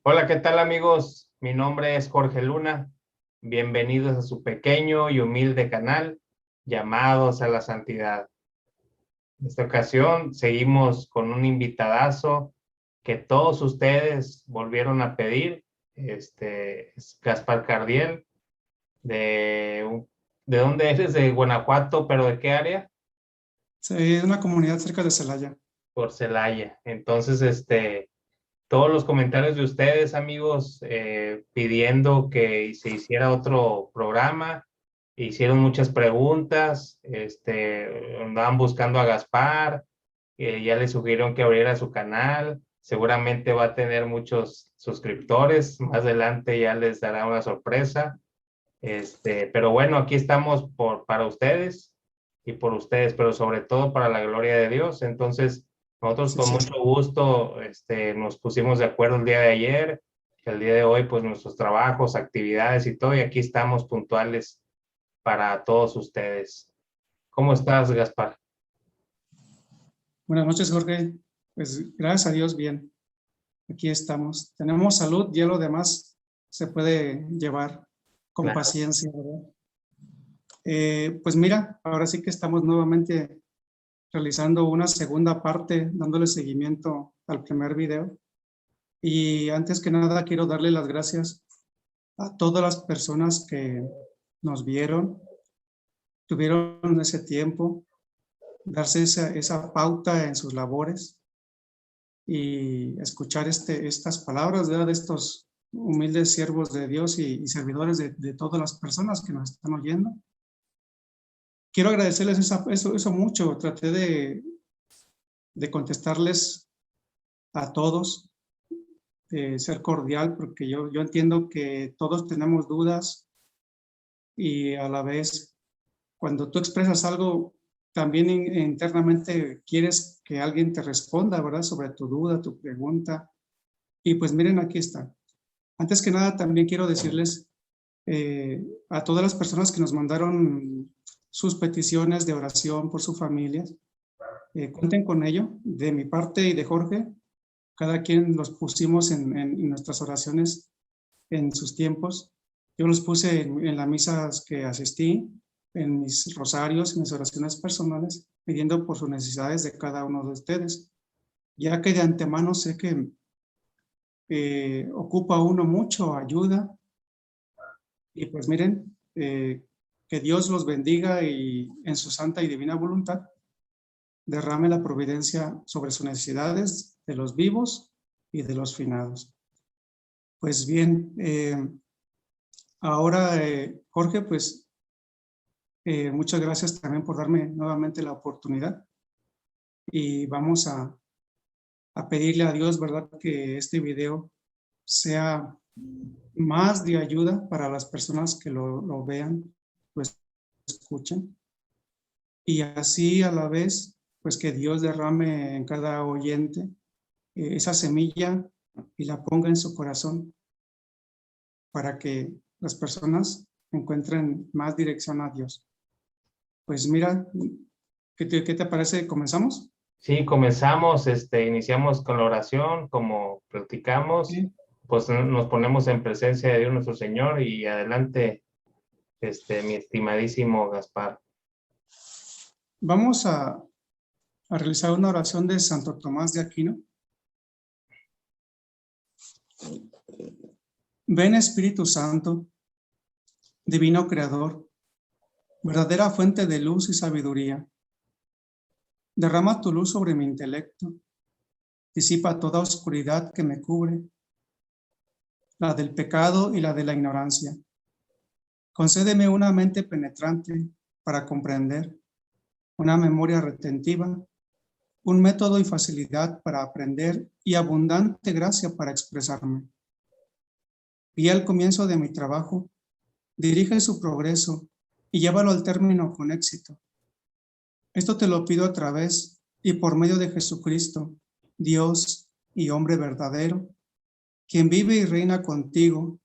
Hola, ¿qué tal amigos? Mi nombre es Jorge Luna. Bienvenidos a su pequeño y humilde canal, Llamados a la Santidad. En esta ocasión seguimos con un invitadazo que todos ustedes volvieron a pedir. Es Gaspar Cardiel. ¿De, ¿De dónde eres? De Guanajuato, pero ¿de qué área? Sí, es una comunidad cerca de Celaya. Por Celaya. Entonces, todos los comentarios de ustedes, amigos, pidiendo que se hiciera otro programa. Hicieron muchas preguntas, andaban buscando a Gaspar, ya le sugirieron que abriera su canal. Seguramente va a tener muchos suscriptores. Más adelante ya les dará una sorpresa. Pero bueno, aquí estamos para ustedes y por ustedes, pero sobre todo para la gloria de Dios. Entonces, nosotros Sí, con sí. mucho gusto, nos pusimos de acuerdo el día de ayer, el día de hoy, pues nuestros trabajos, actividades y todo, y aquí estamos puntuales para todos ustedes. ¿Cómo estás, Gaspar? Buenas noches, Jorge. Pues gracias a Dios, bien. Aquí estamos. Tenemos salud y lo demás se puede llevar con Claro. paciencia, ¿verdad? Pues mira, ahora sí que estamos nuevamente realizando una segunda parte, dándole seguimiento al primer video. Y antes que nada, quiero darle las gracias a todas las personas que nos vieron, tuvieron ese tiempo, darse esa pauta en sus labores y escuchar estas palabras, ¿verdad? De estos humildes siervos de Dios y servidores de todas las personas que nos están oyendo. Quiero agradecerles eso mucho. Traté de contestarles a todos, ser cordial, porque yo entiendo que todos tenemos dudas y a la vez, cuando tú expresas algo, también internamente quieres que alguien te responda, ¿verdad? Sobre tu duda, tu pregunta. Y pues miren, aquí está. Antes que nada, también quiero decirles a todas las personas que nos mandaron sus peticiones de oración por sus familias, cuenten con ello. De mi parte y de Jorge, cada quien los pusimos en nuestras oraciones en sus tiempos. Yo los puse en las misas que asistí, en mis rosarios, en mis oraciones personales, pidiendo por sus necesidades de cada uno de ustedes, ya que de antemano sé que ocupa uno mucho ayuda. Y pues miren, que Dios los bendiga y en su santa y divina voluntad derrame la providencia sobre sus necesidades de los vivos y de los finados. Pues bien, ahora Jorge, pues muchas gracias también por darme nuevamente la oportunidad y vamos a pedirle a Dios, ¿verdad? Que este video sea más de ayuda para las personas que lo vean, pues escuchen. Y así a la vez, pues que Dios derrame en cada oyente esa semilla y la ponga en su corazón para que las personas encuentren más dirección a Dios. Pues mira, ¿qué te parece? ¿Comenzamos? Sí, comenzamos, iniciamos con la oración, como platicamos, Sí. pues nos ponemos en presencia de Dios nuestro Señor y adelante, mi estimadísimo Gaspar. Vamos a realizar una oración de Santo Tomás de Aquino. Ven Espíritu Santo, divino Creador, verdadera fuente de luz y sabiduría. Derrama tu luz sobre mi intelecto, disipa toda oscuridad que me cubre, la del pecado y la de la ignorancia. Concédeme una mente penetrante para comprender, una memoria retentiva, un método y facilidad para aprender y abundante gracia para expresarme. Guía el comienzo de mi trabajo, dirige su progreso y llévalo al término con éxito. Esto te lo pido a través y por medio de Jesucristo, Dios y hombre verdadero, quien vive y reina contigo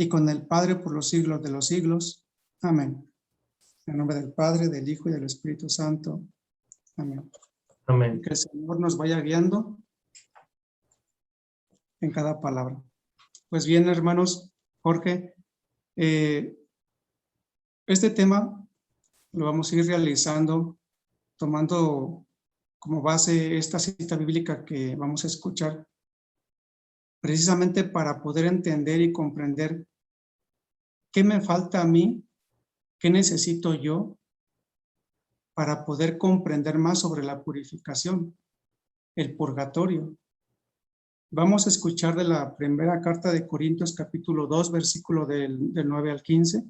y con el Padre por los siglos de los siglos. Amén. En nombre del Padre, del Hijo y del Espíritu Santo. Amén. Y Amén. que el Señor nos vaya guiando en cada palabra. Pues bien, hermanos, Jorge, este tema lo vamos a ir realizando tomando como base esta cita bíblica que vamos a escuchar, precisamente para poder entender y comprender qué me falta a mí, qué necesito yo para poder comprender más sobre la purificación, el purgatorio. Vamos a escuchar de la primera carta de Corintios, capítulo 2, versículo del 9 al 15.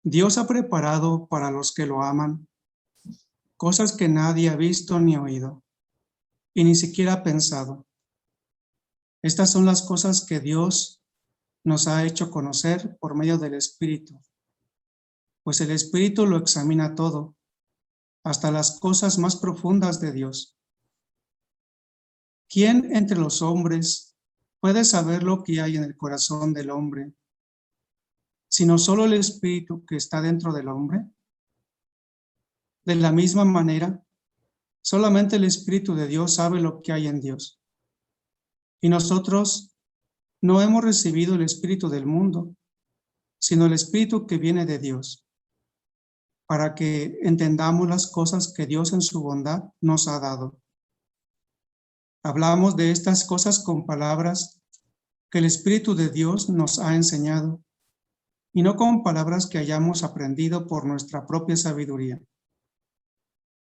Dios ha preparado para los que lo aman cosas que nadie ha visto ni oído, y ni siquiera ha pensado. Estas son las cosas que Dios nos ha hecho conocer por medio del Espíritu, pues el Espíritu lo examina todo, hasta las cosas más profundas de Dios. ¿Quién entre los hombres puede saber lo que hay en el corazón del hombre, sino solo el Espíritu que está dentro del hombre? De la misma manera, solamente el Espíritu de Dios sabe lo que hay en Dios. Y nosotros no hemos recibido el Espíritu del mundo, sino el Espíritu que viene de Dios, para que entendamos las cosas que Dios en su bondad nos ha dado. Hablamos de estas cosas con palabras que el Espíritu de Dios nos ha enseñado, y no con palabras que hayamos aprendido por nuestra propia sabiduría.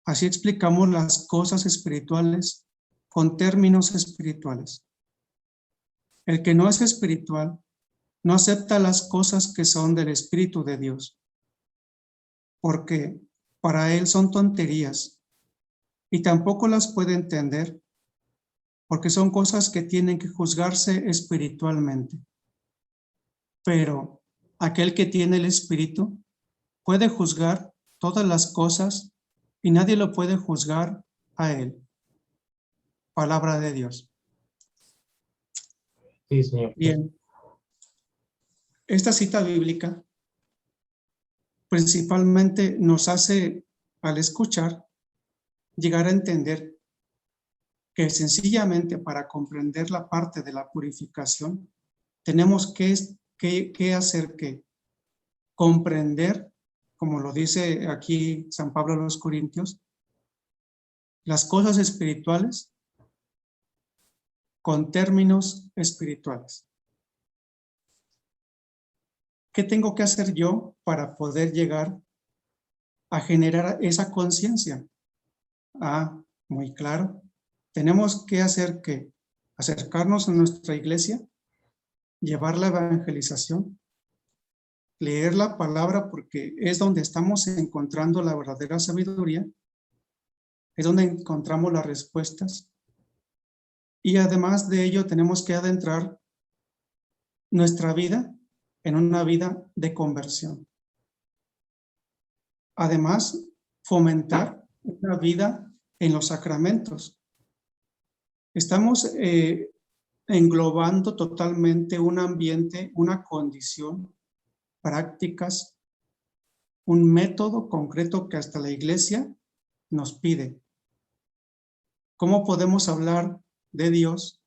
Así explicamos las cosas espirituales con términos espirituales. El que no es espiritual no acepta las cosas que son del Espíritu de Dios, porque para él son tonterías, y tampoco las puede entender, porque son cosas que tienen que juzgarse espiritualmente. Pero aquel que tiene el Espíritu puede juzgar todas las cosas, y nadie lo puede juzgar a él. Palabra de Dios. Sí, señor. Bien, esta cita bíblica principalmente nos hace, al escuchar, llegar a entender que sencillamente para comprender la parte de la purificación, tenemos que hacer que comprender, como lo dice aquí San Pablo a los Corintios, las cosas espirituales con términos espirituales. ¿Qué tengo que hacer yo para poder llegar a generar esa conciencia? Muy claro. Tenemos que hacer que acercarnos a nuestra iglesia, llevar la evangelización, leer la palabra, porque es donde estamos encontrando la verdadera sabiduría, es donde encontramos las respuestas. Y además de ello, tenemos que adentrar nuestra vida en una vida de conversión. Además, fomentar una vida en los sacramentos. Estamos englobando totalmente un ambiente, una condición, prácticas, un método concreto que hasta la iglesia nos pide. ¿Cómo podemos hablar de Dios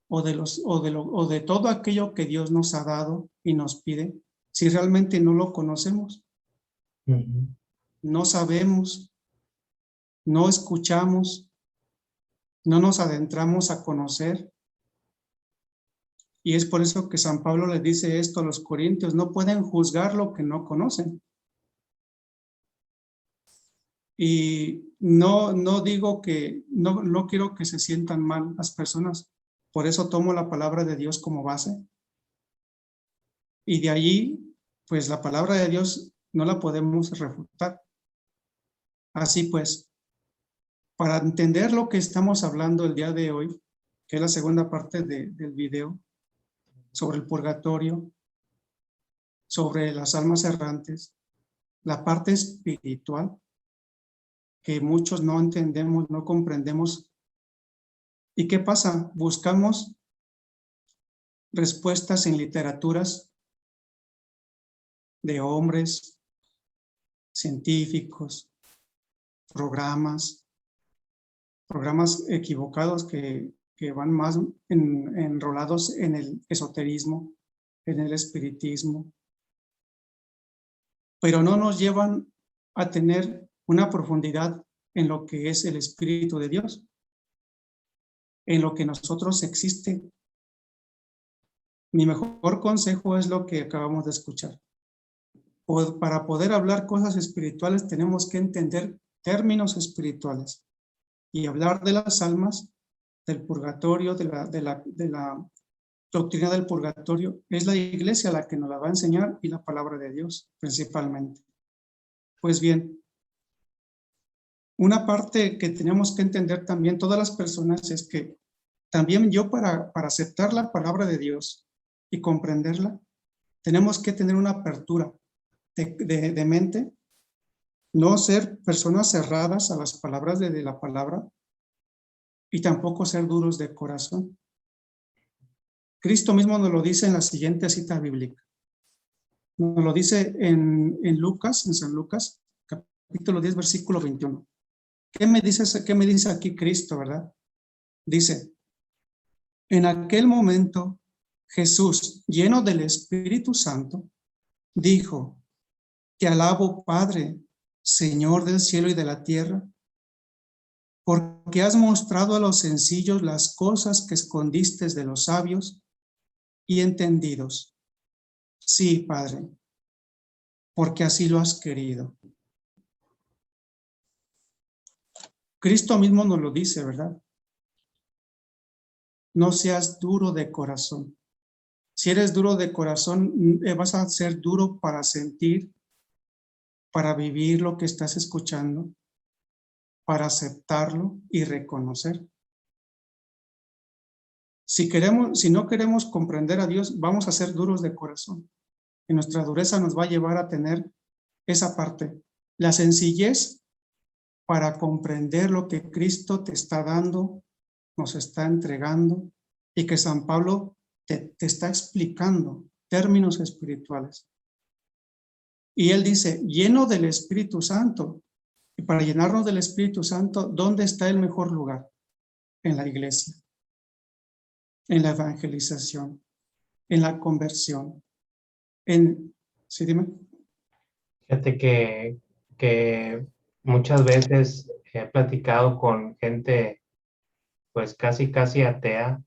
o de todo aquello que Dios nos ha dado y nos pide si realmente no lo conocemos? No sabemos, no escuchamos, no nos adentramos a conocer. Y es por eso que San Pablo le dice esto a los corintios: no pueden juzgar lo que no conocen. Y no digo que, no quiero que se sientan mal las personas. Por eso tomo la palabra de Dios como base. Y de allí, pues la palabra de Dios no la podemos refutar. Así pues, para entender lo que estamos hablando el día de hoy, que es la segunda parte del video, sobre el purgatorio, sobre las almas errantes, la parte espiritual, que muchos no entendemos, no comprendemos. ¿Y qué pasa? Buscamos respuestas en literaturas de hombres, científicos, programas, programas equivocados que van más enrolados en el esoterismo, en el espiritismo, pero no nos llevan a tener una profundidad en lo que es el Espíritu de Dios, en lo que nosotros existe. Mi mejor consejo es lo que acabamos de escuchar. Para poder hablar cosas espirituales tenemos que entender términos espirituales y hablar de las almas, del purgatorio, de la doctrina del purgatorio. Es la iglesia la que nos la va a enseñar y la palabra de Dios principalmente. Pues bien, una parte que tenemos que entender también todas las personas es que también yo para aceptar la palabra de Dios y comprenderla, tenemos que tener una apertura de mente, no ser personas cerradas a las palabras de la palabra y tampoco ser duros de corazón. Cristo mismo nos lo dice en la siguiente cita bíblica. Nos lo dice en Lucas, en San Lucas, capítulo 10, versículo 21. ¿Qué me dice aquí Cristo, verdad? Dice, en aquel momento Jesús, lleno del Espíritu Santo, dijo, te alabo, Padre, Señor del cielo y de la tierra, porque has mostrado a los sencillos las cosas que escondiste de los sabios y entendidos. Sí, Padre, porque así lo has querido. Cristo mismo nos lo dice, ¿verdad? No seas duro de corazón. Si eres duro de corazón, vas a ser duro para sentir, para vivir lo que estás escuchando, para aceptarlo y reconocer. Si no queremos comprender a Dios, vamos a ser duros de corazón. Y nuestra dureza nos va a llevar a tener esa parte, la sencillez para comprender lo que Cristo te está dando, nos está entregando y que San Pablo te está explicando términos espirituales. Y él dice, lleno del Espíritu Santo. Y para llenarnos del Espíritu Santo, ¿dónde está el mejor lugar? En la iglesia, en la evangelización, en la conversión, ¿sí, dime? Fíjate que muchas veces he platicado con gente pues casi atea,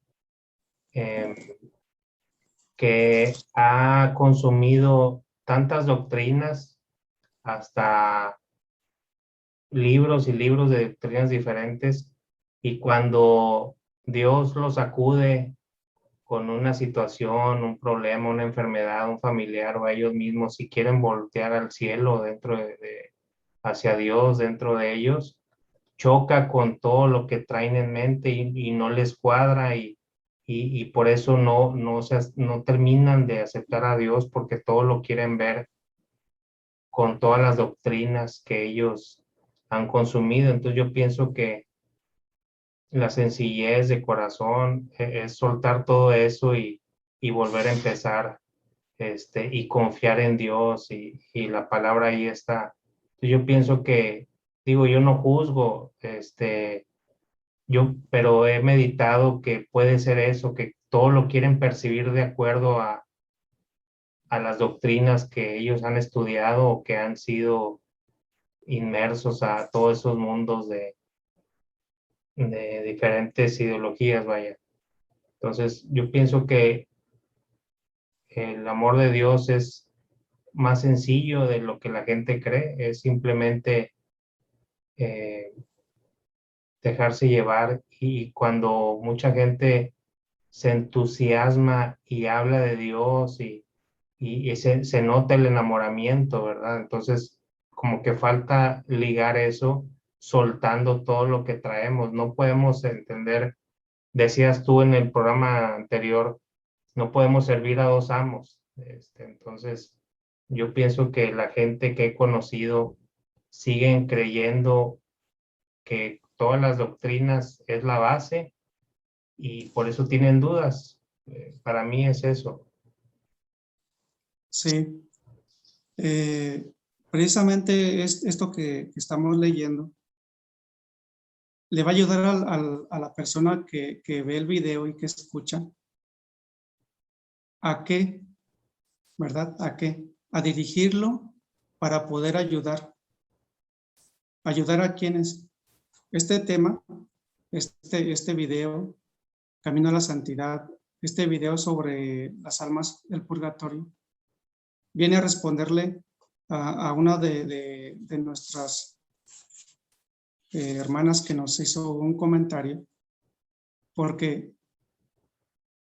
que ha consumido tantas doctrinas, hasta libros y libros de doctrinas diferentes, y cuando Dios los acude con una situación, un problema, una enfermedad, un familiar o a ellos mismos, si quieren voltear al cielo hacia Dios dentro de ellos, choca con todo lo que traen en mente y no les cuadra y por eso no terminan de aceptar a Dios porque todo lo quieren ver con todas las doctrinas que ellos han consumido. Entonces yo pienso que la sencillez de corazón es soltar todo eso y volver a empezar, y confiar en Dios y la palabra ahí está. Yo pienso que, digo, yo no juzgo, pero he meditado que puede ser eso, que todo lo quieren percibir de acuerdo a las doctrinas que ellos han estudiado o que han sido inmersos a todos esos mundos de diferentes ideologías, vaya. Entonces, yo pienso que el amor de Dios es más sencillo de lo que la gente cree, es simplemente eh, dejarse llevar y cuando mucha gente se entusiasma y habla de Dios y se nota el enamoramiento, ¿verdad? Entonces, como que falta ligar eso soltando todo lo que traemos. No podemos entender, decías tú en el programa anterior, no podemos servir a dos amos. Entonces, yo pienso que la gente que he conocido siguen creyendo que todas las doctrinas es la base y por eso tienen dudas. Para mí es eso. Sí. Precisamente es esto que estamos leyendo. le va a ayudar a la persona que ve el video y que escucha. ¿A qué? ¿Verdad? ¿A qué? A dirigirlo para poder ayudar. ¿Ayudar a quienes? Este tema, este video, Camino a la Santidad, este video sobre las almas del purgatorio, viene a responderle a una de nuestras hermanas que nos hizo un comentario, porque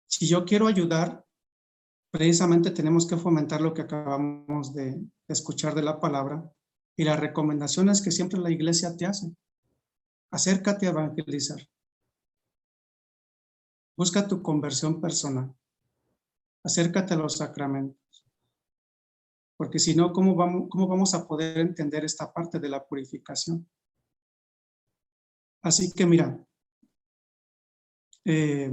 si yo quiero ayudar, precisamente tenemos que fomentar lo que acabamos de escuchar de la palabra y las recomendaciones que siempre la iglesia te hace. Acércate a evangelizar. Busca tu conversión personal. Acércate a los sacramentos. Porque si no, ¿cómo vamos a poder entender esta parte de la purificación? Así que mira, hay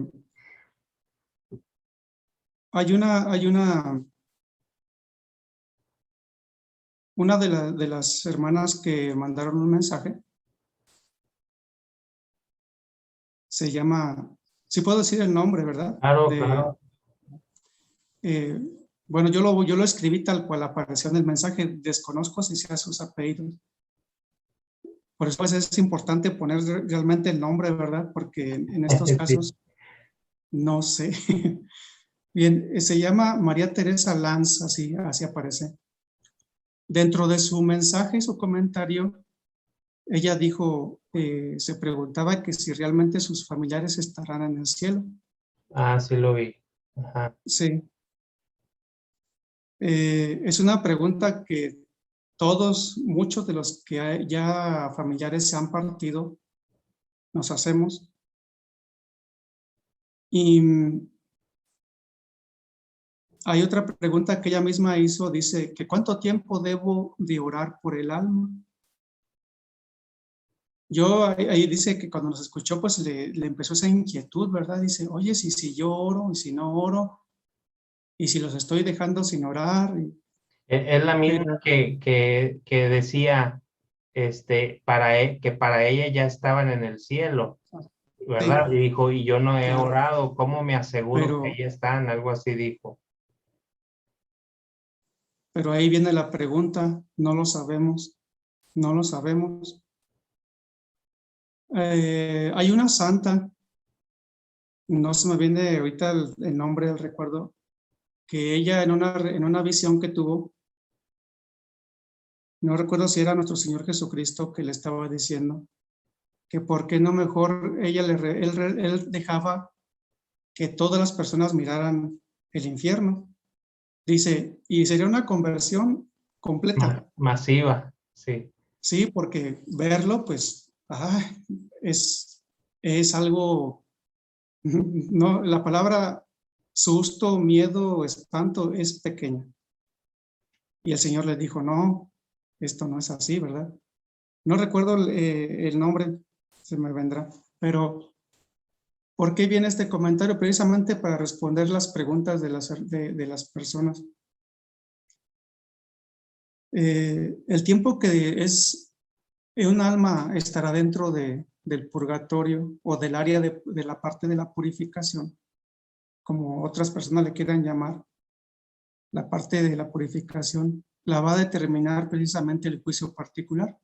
una de las hermanas que mandaron un mensaje, se llama, sí puedo decir el nombre, ¿verdad? Claro, claro. Bueno, yo lo escribí tal cual apareció en el mensaje, desconozco si sea sus apellidos. Por eso es importante poner realmente el nombre, ¿verdad? Porque en estos casos, no sé. Bien, se llama María Teresa Lanz, así aparece. Dentro de su mensaje y su comentario, ella dijo, se preguntaba que si realmente sus familiares estarán en el cielo. Ah, sí lo vi. Ajá. Sí. Es una pregunta que muchos de los que ya familiares se han partido, nos hacemos. Y hay otra pregunta que ella misma hizo, dice que ¿cuánto tiempo debo de orar por el alma? Ahí dice que cuando nos escuchó, pues le empezó esa inquietud, ¿verdad? Dice, oye, si yo oro y si no oro, y si los estoy dejando sin orar. Es la misma que decía que para ella ya estaban en el cielo, ¿verdad? Sí, Y dijo, y yo no he claro, orado, ¿cómo me aseguro que pero ya están? Algo así dijo. ahí viene la pregunta, no lo sabemos, no lo sabemos. Hay una santa, no se me viene ahorita el nombre del recuerdo, que ella en una visión que tuvo, no recuerdo si era nuestro Señor Jesucristo que le estaba diciendo que por qué no mejor él dejaba que todas las personas miraran el infierno. Dice, y sería una conversión completa. Masiva, sí. Sí, porque verlo, pues, es algo, no, la palabra susto, miedo, espanto es pequeña. Y el Señor le dijo, no, esto no es así, ¿verdad? No recuerdo el nombre, se me vendrá, pero ¿por qué viene este comentario? Precisamente para responder las preguntas de las personas. El tiempo que un alma estará dentro del purgatorio o del área de la parte de la purificación, como otras personas le quieran llamar, la parte de la purificación la va a determinar precisamente el juicio particular.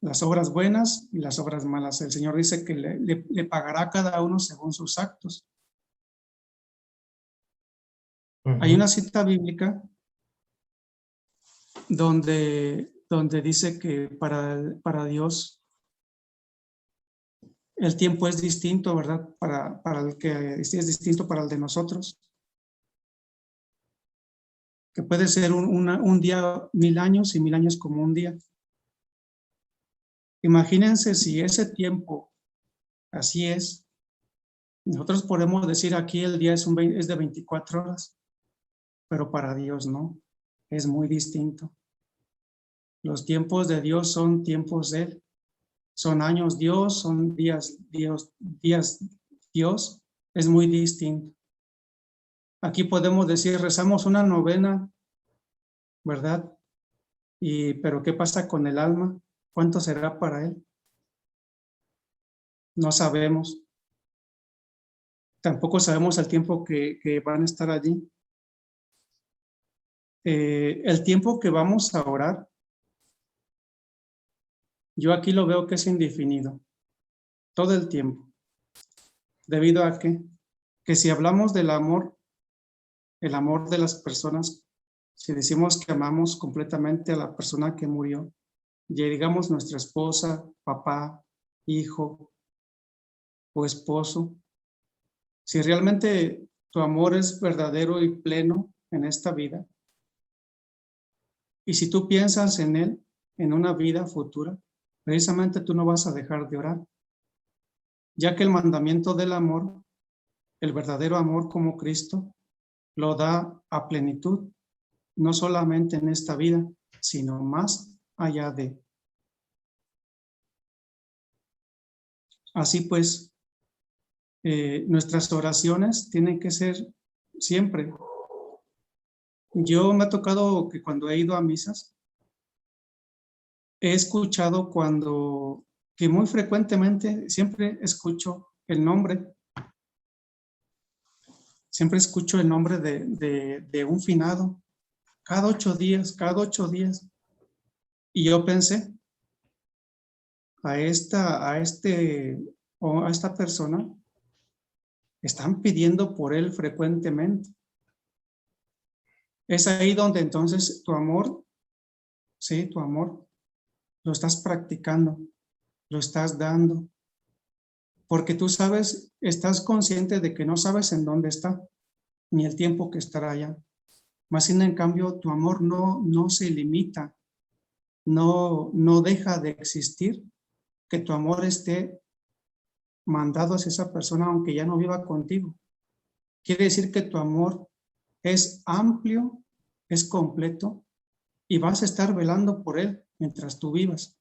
Las obras buenas y las obras malas. El Señor dice que le pagará a cada uno según sus actos. Hay una cita bíblica donde dice que para Dios el tiempo es distinto, ¿verdad? Para el que es distinto para el de nosotros. Que puede ser un día 1000 años y 1000 años como un día. Imagínense si ese tiempo así es. Nosotros podemos decir aquí el día es de 24 horas, pero para Dios no, es muy distinto. Los tiempos de Dios son tiempos de Él, son años Dios, son días Dios, es muy distinto. Aquí podemos decir, rezamos una novena, ¿verdad? Pero ¿qué pasa con el alma? ¿Cuánto será para Él? no sabemos. Tampoco sabemos el tiempo que van a estar allí. El tiempo que vamos a orar, yo aquí lo veo que es indefinido, todo el tiempo. ¿Debido a qué? Que si hablamos del amor, el amor de las personas, si decimos que amamos completamente a la persona que murió, ya digamos nuestra esposa, papá, hijo o esposo, si realmente tu amor es verdadero y pleno en esta vida, y si tú piensas en él, en una vida futura, precisamente tú no vas a dejar de orar, ya que el mandamiento del amor, el verdadero amor como Cristo, lo da a plenitud, no solamente en esta vida, sino más allá de. Así pues, nuestras oraciones tienen que ser siempre. Yo me ha tocado que cuando he ido a misas, he escuchado que muy frecuentemente, siempre escucho el nombre, de un finado, cada 8 días, cada 8 días. Y yo pensé, a esta persona, están pidiendo por él frecuentemente. Es ahí donde entonces tu amor, sí, tu amor, lo estás practicando, lo estás dando, porque tú sabes, estás consciente de que no sabes en dónde está, ni el tiempo que estará allá. Más sin en cambio, tu amor no se limita, no deja de existir, que tu amor esté mandado hacia esa persona aunque ya no viva contigo. Quiere decir que tu amor es amplio, es completo y vas a estar velando por él mientras tú vivas.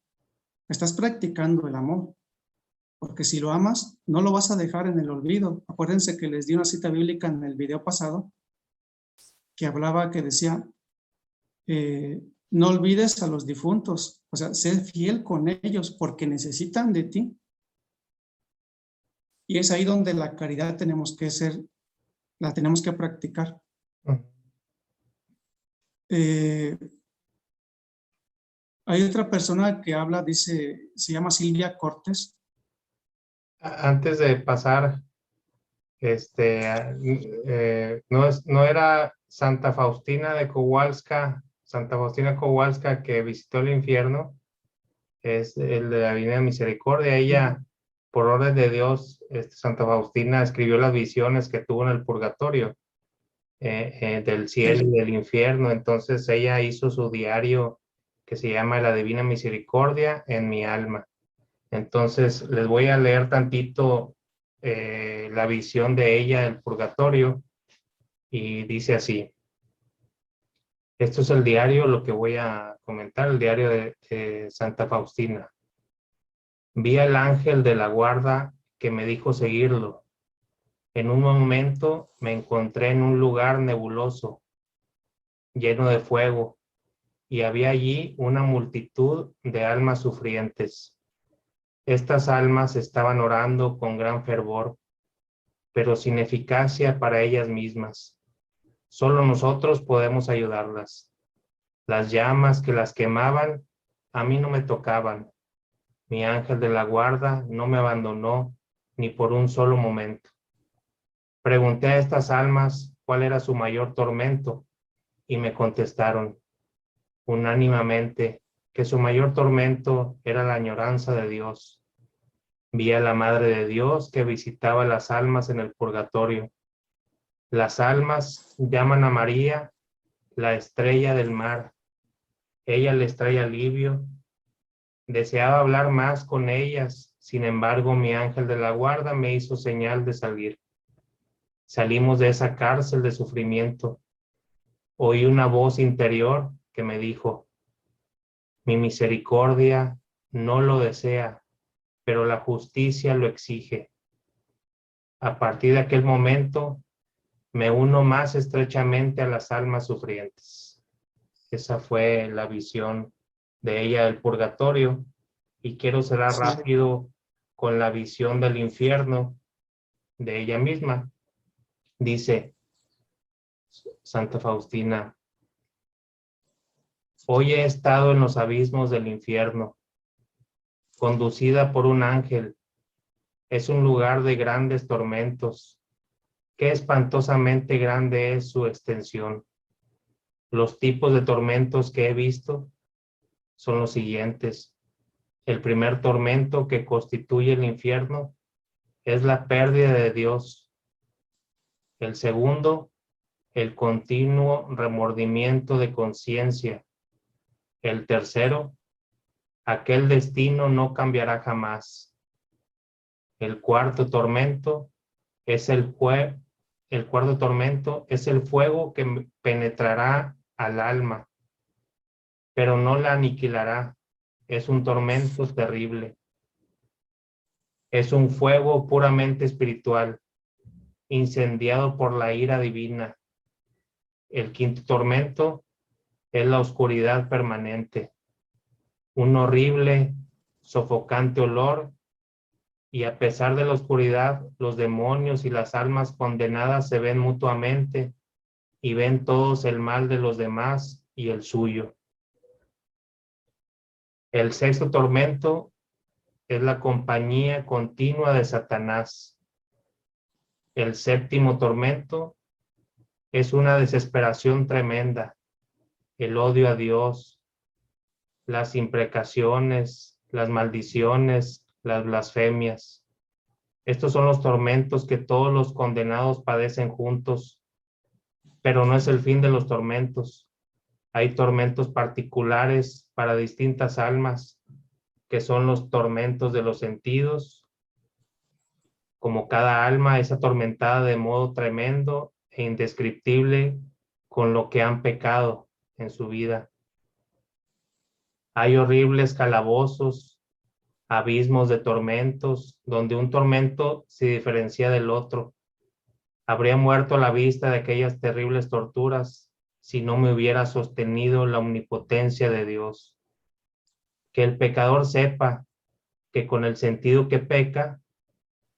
Estás practicando el amor, porque si lo amas, no lo vas a dejar en el olvido. Acuérdense que les di una cita bíblica en el video pasado que decía, no olvides a los difuntos, o sea, sé fiel con ellos porque necesitan de ti. Y es ahí donde la caridad la tenemos que practicar. Hay otra persona que habla, dice, se llama Silvia Cortés. Antes de pasar, no era Santa Faustina Kowalska que visitó el infierno, es el de la Divina Misericordia. Ella, por orden de Dios, Santa Faustina escribió las visiones que tuvo en el purgatorio, del cielo y del infierno. Entonces ella hizo su diario que se llama La Divina Misericordia en mi alma. Entonces les voy a leer tantito la visión de ella del purgatorio, y dice así. Esto es el diario, lo que voy a comentar, el diario de Santa Faustina. Vi al ángel de la guarda que me dijo seguirlo. En un momento me encontré en un lugar nebuloso, lleno de fuego, y había allí una multitud de almas sufrientes. Estas almas estaban orando con gran fervor, pero sin eficacia para ellas mismas. Solo nosotros podemos ayudarlas. Las llamas que las quemaban a mí no me tocaban. Mi ángel de la guarda no me abandonó ni por un solo momento. Pregunté a estas almas cuál era su mayor tormento y me contestaron unánimemente que su mayor tormento era la añoranza de Dios. Vi a la Madre de Dios que visitaba las almas en el purgatorio. Las almas llaman a María la estrella del mar. Ella les trae alivio. Deseaba hablar más con ellas, sin embargo mi ángel de la guarda me hizo señal de salir. Salimos de esa cárcel de sufrimiento. Oí una voz interior que me dijo, mi misericordia no lo desea, pero la justicia lo exige. A partir de aquel momento, me uno más estrechamente a las almas sufrientes. Esa fue la visión de ella del purgatorio. Y quiero cerrar rápido con la visión del infierno de ella misma. Dice Santa Faustina: hoy he estado en los abismos del infierno, conducida por un ángel. Es un lugar de grandes tormentos. Qué espantosamente grande es su extensión. Los tipos de tormentos que he visto son los siguientes. El primer tormento que constituye el infierno es la pérdida de Dios. El segundo, el continuo remordimiento de conciencia. El tercero, aquel destino no cambiará jamás. El cuarto tormento es el fuego que penetrará al alma, pero no la aniquilará. Es un tormento terrible. Es un fuego puramente espiritual, incendiado por la ira divina. El quinto tormento es la oscuridad permanente, un horrible, sofocante olor, y a pesar de la oscuridad, los demonios y las almas condenadas se ven mutuamente y ven todos el mal de los demás y el suyo. El sexto tormento es la compañía continua de Satanás. El séptimo tormento es una desesperación tremenda, el odio a Dios, las imprecaciones, las maldiciones, las blasfemias. Estos son los tormentos que todos los condenados padecen juntos, pero no es el fin de los tormentos. Hay tormentos particulares para distintas almas, que son los tormentos de los sentidos. Como cada alma es atormentada de modo tremendo e indescriptible con lo que han pecado en su vida. Hay horribles calabozos, abismos de tormentos, donde un tormento se diferencia del otro. Habría muerto a la vista de aquellas terribles torturas si no me hubiera sostenido la omnipotencia de Dios. Que el pecador sepa que con el sentido que peca,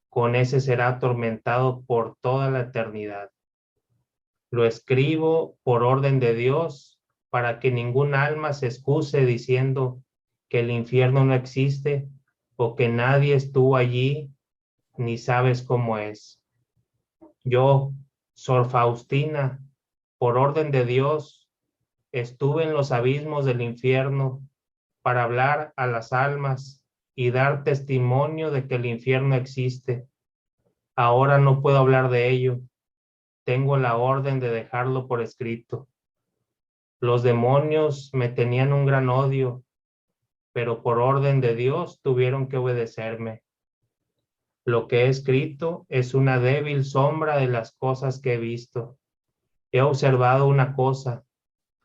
con ese será atormentado por toda la eternidad. Lo escribo por orden de Dios para que ningún alma se excuse diciendo que el infierno no existe o que nadie estuvo allí ni sabes cómo es. Yo, Sor Faustina, por orden de Dios, estuve en los abismos del infierno para hablar a las almas y dar testimonio de que el infierno existe. Ahora no puedo hablar de ello. Tengo la orden de dejarlo por escrito. Los demonios me tenían un gran odio, pero por orden de Dios tuvieron que obedecerme. Lo que he escrito es una débil sombra de las cosas que he visto. He observado una cosa: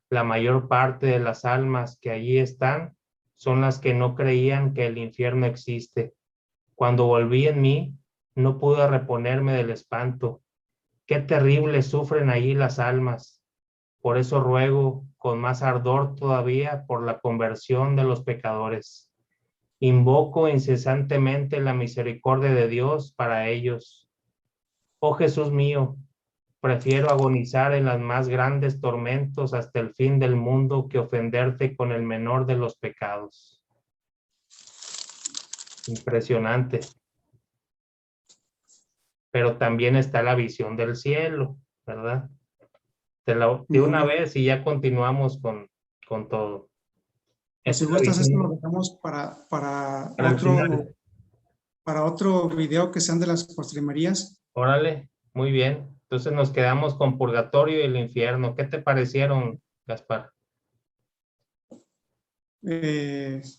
la mayor parte de las almas que allí están son las que no creían que el infierno existe. Cuando volví en mí, no pude reponerme del espanto. Qué terrible sufren allí las almas. Por eso ruego con más ardor todavía por la conversión de los pecadores. Invoco incesantemente la misericordia de Dios para ellos. Oh Jesús mío, prefiero agonizar en los más grandes tormentos hasta el fin del mundo que ofenderte con el menor de los pecados. Impresionante. Pero también está la visión del cielo, ¿verdad? De una vez y ya continuamos con todo. Pues si gustas, esto lo dejamos para otro video que sean de las postrimerías. Órale, muy bien. Entonces nos quedamos con Purgatorio y el Infierno. ¿Qué te parecieron, Gaspar? Eso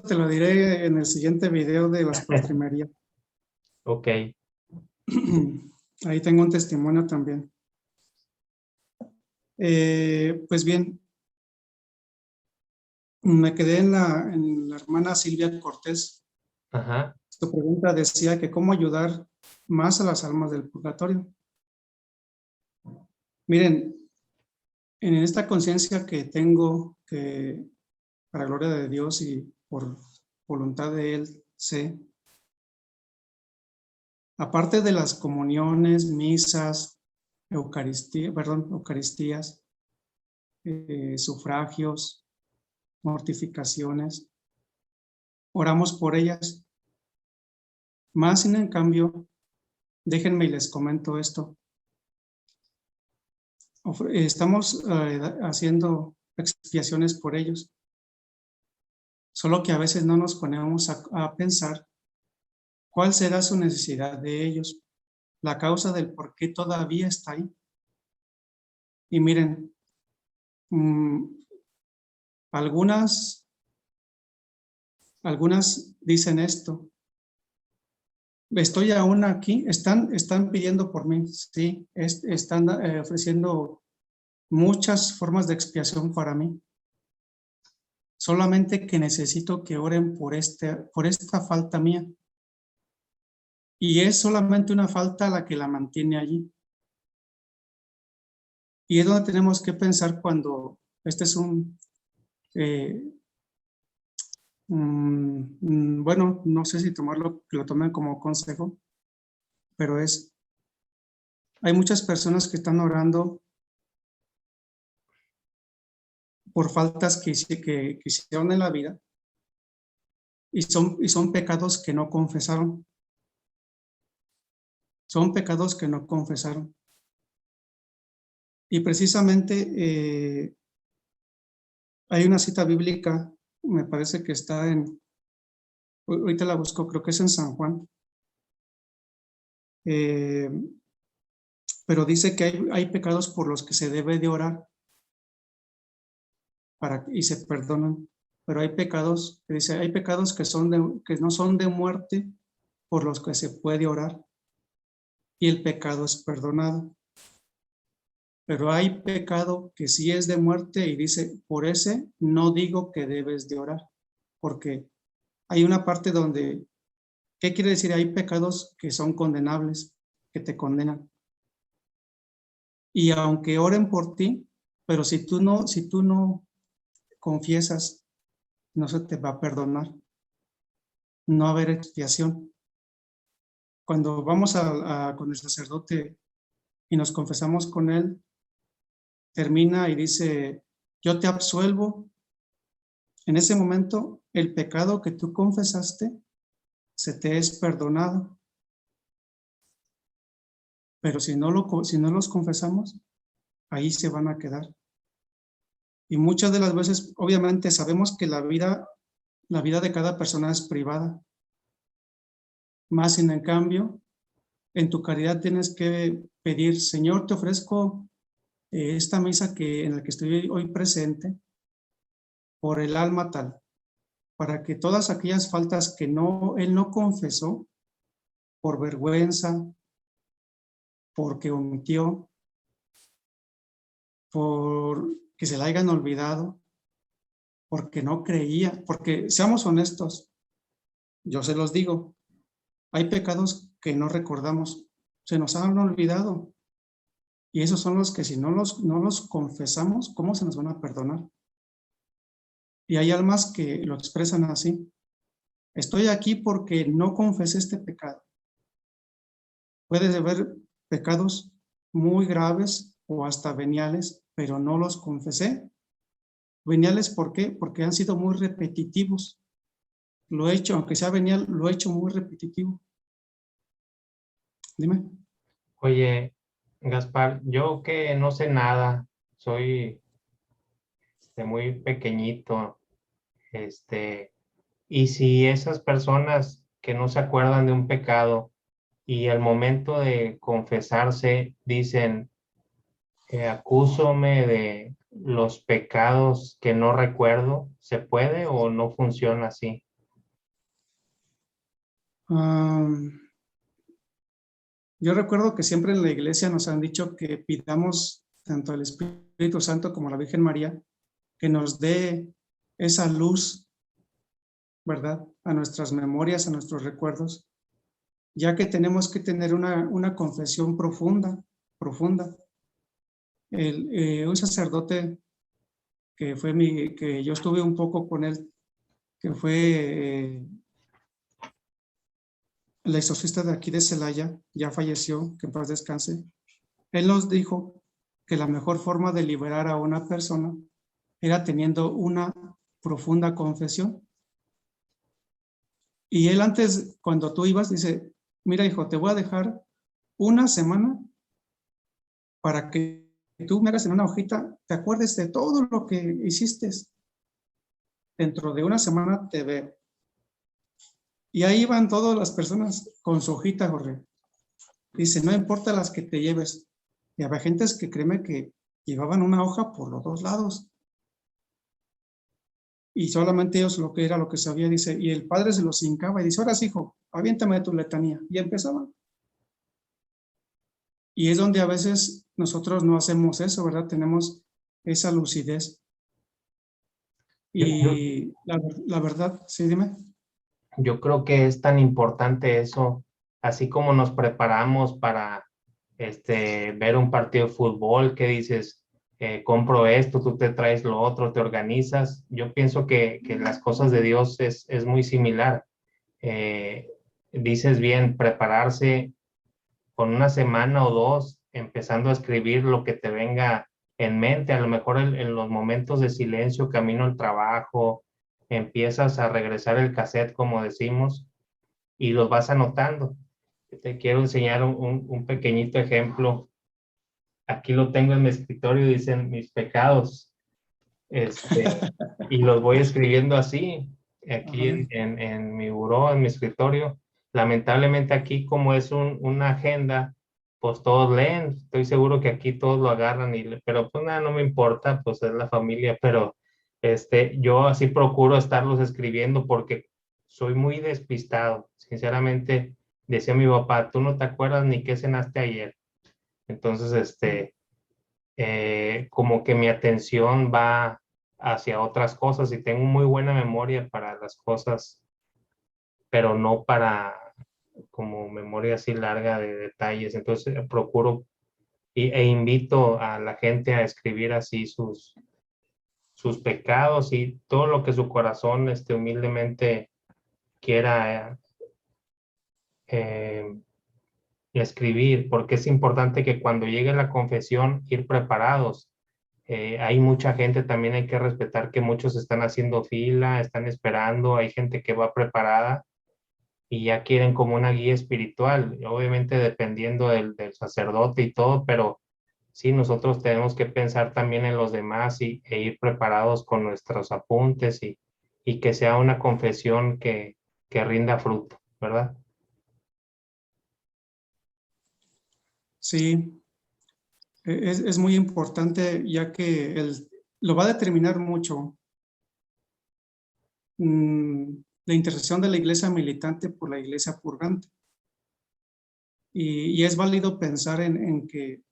te lo diré en el siguiente video de las postrimerías. Ok. Ahí tengo un testimonio también. Pues bien, me quedé en la hermana Silvia Cortés. Ajá. Su pregunta decía que cómo ayudar más a las almas del purgatorio. Miren, en esta conciencia que tengo, que para gloria de Dios y por voluntad de Él Sí. Aparte de las comuniones, misas, eucaristías, sufragios, mortificaciones, oramos por ellas. Más sin en cambio, déjenme y les comento esto. Estamos haciendo expiaciones por ellos, solo que a veces no nos ponemos a pensar cuál será su necesidad de ellos, la causa del por qué todavía está ahí. Y miren, algunas dicen esto: estoy aún aquí, están pidiendo por mí, sí, están ofreciendo muchas formas de expiación para mí. Solamente que necesito que oren por esta falta mía. Y es solamente una falta la que la mantiene allí. Y es donde tenemos que pensar cuando este es bueno, no sé si que lo tomen como consejo, pero hay muchas personas que están orando por faltas que hicieron en la vida y son pecados que no confesaron. Son pecados que no confesaron. Y precisamente hay una cita bíblica, me parece que está ahorita la busco, creo que es en San Juan, pero dice que hay pecados por los que se debe de orar y se perdonan, pero hay pecados, dice, hay pecados que no son de muerte por los que se puede orar y el pecado es perdonado. Pero hay pecado que sí es de muerte y dice, por ese no digo que debes de orar, porque hay una parte donde, ¿qué quiere decir? Hay pecados que son condenables, que te condenan. Y aunque oren por ti, pero si tú no confiesas, no se te va a perdonar. No va a haber expiación. Cuando vamos con el sacerdote y nos confesamos con él, termina y dice, yo te absuelvo. En ese momento, el pecado que tú confesaste se te es perdonado. Pero si no los confesamos, ahí se van a quedar. Y muchas de las veces, obviamente, sabemos que la vida de cada persona es privada. Más sin en cambio, en tu caridad tienes que pedir, Señor, te ofrezco esta misa en la que estoy hoy presente por el alma tal, para que todas aquellas faltas que él no confesó por vergüenza, porque omitió, por que se la hayan olvidado, porque no creía, porque seamos honestos, yo se los digo, hay pecados que no recordamos, se nos han olvidado, y esos son los que si no los confesamos, ¿cómo se nos van a perdonar? Y hay almas que lo expresan así, estoy aquí porque no confesé este pecado. Puede haber pecados muy graves o hasta veniales, pero no los confesé. Veniales, ¿por qué? Porque han sido muy repetitivos. Lo he hecho, aunque sea venial, lo he hecho muy repetitivo. Dime. Oye, Gaspar, yo que no sé nada, soy muy pequeñito, y si esas personas que no se acuerdan de un pecado y al momento de confesarse dicen, acúsome de los pecados que no recuerdo, ¿se puede o no funciona así? Yo recuerdo que siempre en la iglesia nos han dicho que pidamos tanto al Espíritu Santo como a la Virgen María que nos dé esa luz, ¿verdad? A nuestras memorias, a nuestros recuerdos, ya que tenemos que tener una confesión profunda. Un sacerdote que yo estuve un poco con él, que fue el exorcista de aquí de Celaya, ya falleció, que en paz descanse, él nos dijo que la mejor forma de liberar a una persona era teniendo una profunda confesión. Y él antes, cuando tú ibas, dice, mira hijo, te voy a dejar una semana para que tú me hagas en una hojita, te acuerdes de todo lo que hiciste. Dentro de una semana te veo. Y ahí van todas las personas con su hojita, Jorge. Dice, no importa las que te lleves. Y había gentes que créeme que llevaban una hoja por los dos lados. Y solamente ellos lo que era lo que sabía, dice, y el padre se los hincaba y dice, ahora sí, hijo, aviéntame tu letanía. Y empezaban. Y es donde a veces nosotros no hacemos eso, ¿verdad? Tenemos esa lucidez. Yo, yo- Y la verdad, sí, dime. yo creo que es tan importante eso, así como nos preparamos para ver un partido de fútbol, que dices, compro esto, tú te traes lo otro, te organizas. Yo pienso que las cosas de Dios es muy similar. Eh, Dices bien, prepararse con una semana o dos, empezando a escribir lo que te venga en mente, a lo mejor en los momentos de silencio, camino al trabajo, empiezas a regresar el cassette, como decimos, y los vas anotando. Te quiero enseñar un pequeñito ejemplo. Aquí lo tengo en mi escritorio, dicen mis pecados, y los voy escribiendo así, aquí Ajá. en mi buró, en mi escritorio. Lamentablemente aquí, como es una agenda, pues todos leen. Estoy seguro que aquí todos lo agarran, pero pues nada, no me importa, pues es la familia, pero yo así procuro estarlos escribiendo porque soy muy despistado. Sinceramente, decía mi papá, tú no te acuerdas ni qué cenaste ayer. Entonces, como que mi atención va hacia otras cosas y tengo muy buena memoria para las cosas, pero no para como memoria así larga de detalles. Entonces procuro e invito a la gente a escribir así sus pecados y todo lo que su corazón humildemente quiera eh, escribir, porque es importante que cuando llegue la confesión ir preparados. Hay mucha gente, también hay que respetar que muchos están haciendo fila, están esperando, hay gente que va preparada y ya quieren como una guía espiritual, obviamente dependiendo del sacerdote y todo, pero sí, nosotros tenemos que pensar también en los demás e ir preparados con nuestros apuntes y que sea una confesión que rinda fruto, ¿verdad? Sí, es muy importante ya que lo va a determinar mucho la intercesión de la iglesia militante por la iglesia purgante. Y es válido pensar en que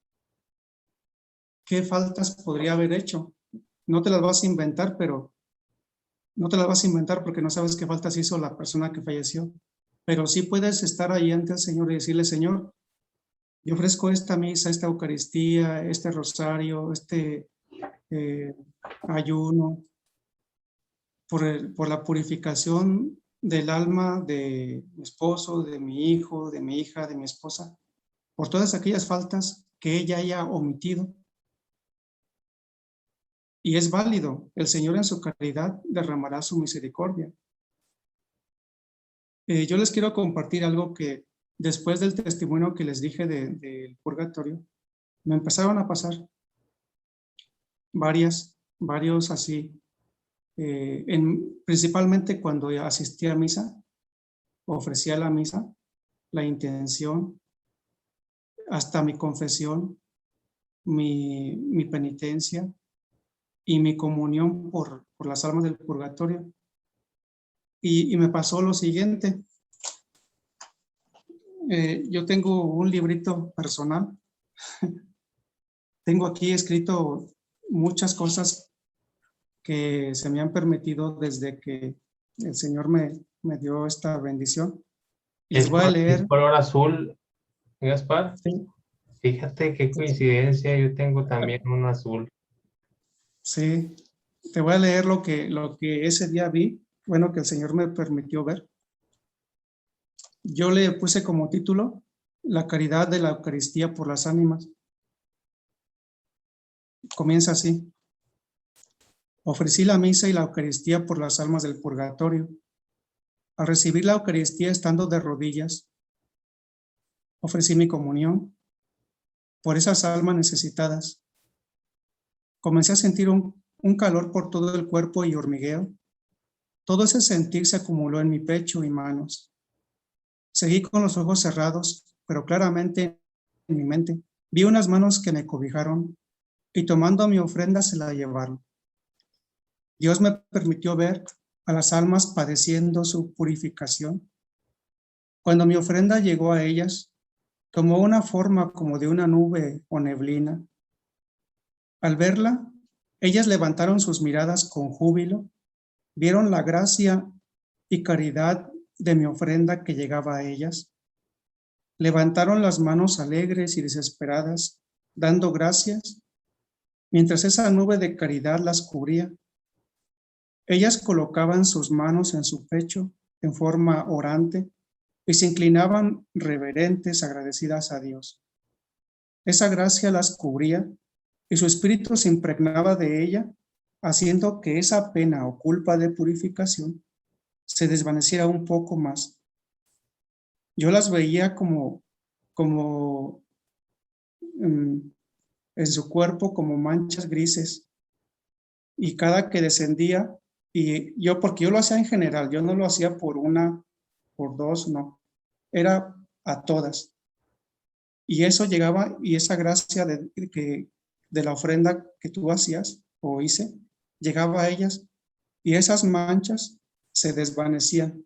qué faltas podría haber hecho. No te las vas a inventar, pero no te las vas a inventar porque no sabes qué faltas hizo la persona que falleció. Pero sí puedes estar ahí ante el Señor y decirle, Señor, yo ofrezco esta misa, esta Eucaristía, este rosario, eh, ayuno, por la purificación del alma de mi esposo, de mi hijo, de mi hija, de mi esposa, por todas aquellas faltas que ella haya omitido. Y es válido, el Señor en su caridad derramará su misericordia. Yo les quiero compartir algo que después del testimonio que les dije del purgatorio, me empezaron a pasar varios así, principalmente cuando asistía a misa, ofrecía la misa, la intención, hasta mi confesión, mi penitencia y mi comunión por las almas del purgatorio. Y me pasó lo siguiente. Yo tengo un librito personal. Tengo aquí escrito muchas cosas que se me han permitido desde que el Señor me dio esta bendición. Y les voy a Es leer. color azul, Gaspar. Sí, Fíjate qué coincidencia, yo tengo también un azul. sí, te voy a leer lo que ese día vi, bueno, que el Señor me permitió ver. yo le puse como título La caridad de la Eucaristía por las ánimas. Comienza así. Ofrecí la misa y la Eucaristía por las almas del purgatorio. Al recibir la Eucaristía estando de rodillas, ofrecí mi comunión por esas almas necesitadas. Comencé a sentir un calor por todo el cuerpo y hormigueo. Todo ese sentir se acumuló en mi pecho y manos. Seguí con los ojos cerrados, pero claramente en mi mente vi unas manos que me cobijaron y tomando mi ofrenda se la llevaron. Dios me permitió ver a las almas padeciendo su purificación. Cuando mi ofrenda llegó a ellas, tomó una forma como de una nube o neblina. Al verla, ellas levantaron sus miradas con júbilo, vieron la gracia y caridad de mi ofrenda que llegaba a ellas. Levantaron las manos alegres y desesperadas, dando gracias, mientras esa nube de caridad las cubría. Ellas colocaban sus manos en su pecho en forma orante y se inclinaban reverentes, agradecidas a Dios. Esa gracia las cubría y su espíritu se impregnaba de ella, haciendo que esa pena o culpa de purificación se desvaneciera un poco más. Yo las veía como en su cuerpo como manchas grises, y cada que descendía, y yo, porque yo lo hacía en general, yo no lo hacía por una, por dos, no, era a todas. Y eso llegaba, y esa gracia de la ofrenda que tú hacías o hice, llegaba a ellas, y esas manchas se desvanecían,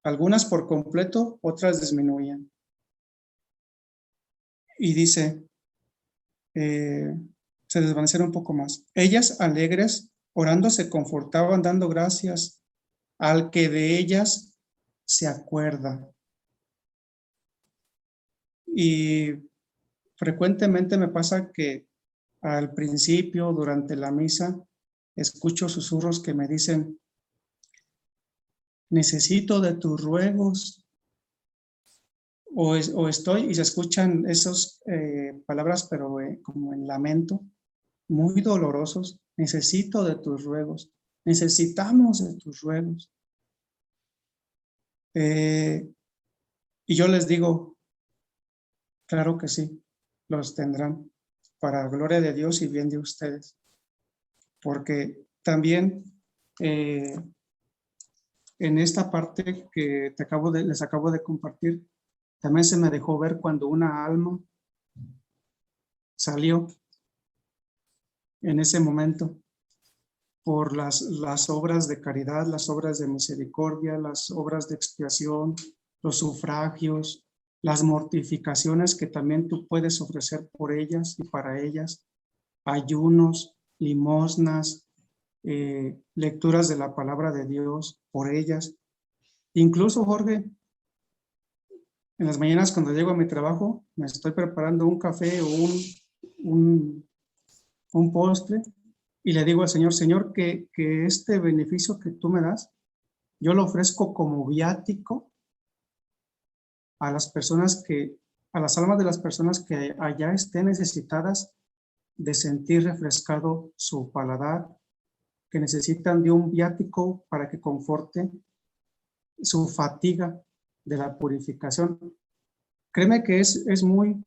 algunas por completo, otras disminuían. Y dice, se desvanecieron un poco más. Ellas, alegres, orando, se confortaban, dando gracias al que de ellas se acuerda. Y frecuentemente me pasa que al principio, durante la misa, escucho susurros que me dicen, necesito de tus ruegos, o estoy, y se escuchan esas palabras, pero como en lamento, muy dolorosos. Necesito de tus ruegos, necesitamos de tus ruegos. Y yo les digo, claro que sí, los tendrán para gloria de Dios y bien de ustedes. Porque también en esta parte que les acabo de compartir, también se me dejó ver cuando una alma salió en ese momento por las obras de caridad, las obras de misericordia, las obras de expiación, los sufragios, las mortificaciones que también tú puedes ofrecer por ellas y para ellas, ayunos, limosnas, lecturas de la palabra de Dios por ellas. Incluso, Jorge, en las mañanas cuando llego a mi trabajo, me estoy preparando un café o un postre, y le digo al Señor, Señor, que este beneficio que tú me das, yo lo ofrezco como viático a las personas a las almas de las personas que allá estén necesitadas de sentir refrescado su paladar, que necesitan de un viático para que conforte su fatiga de la purificación. Créeme que es muy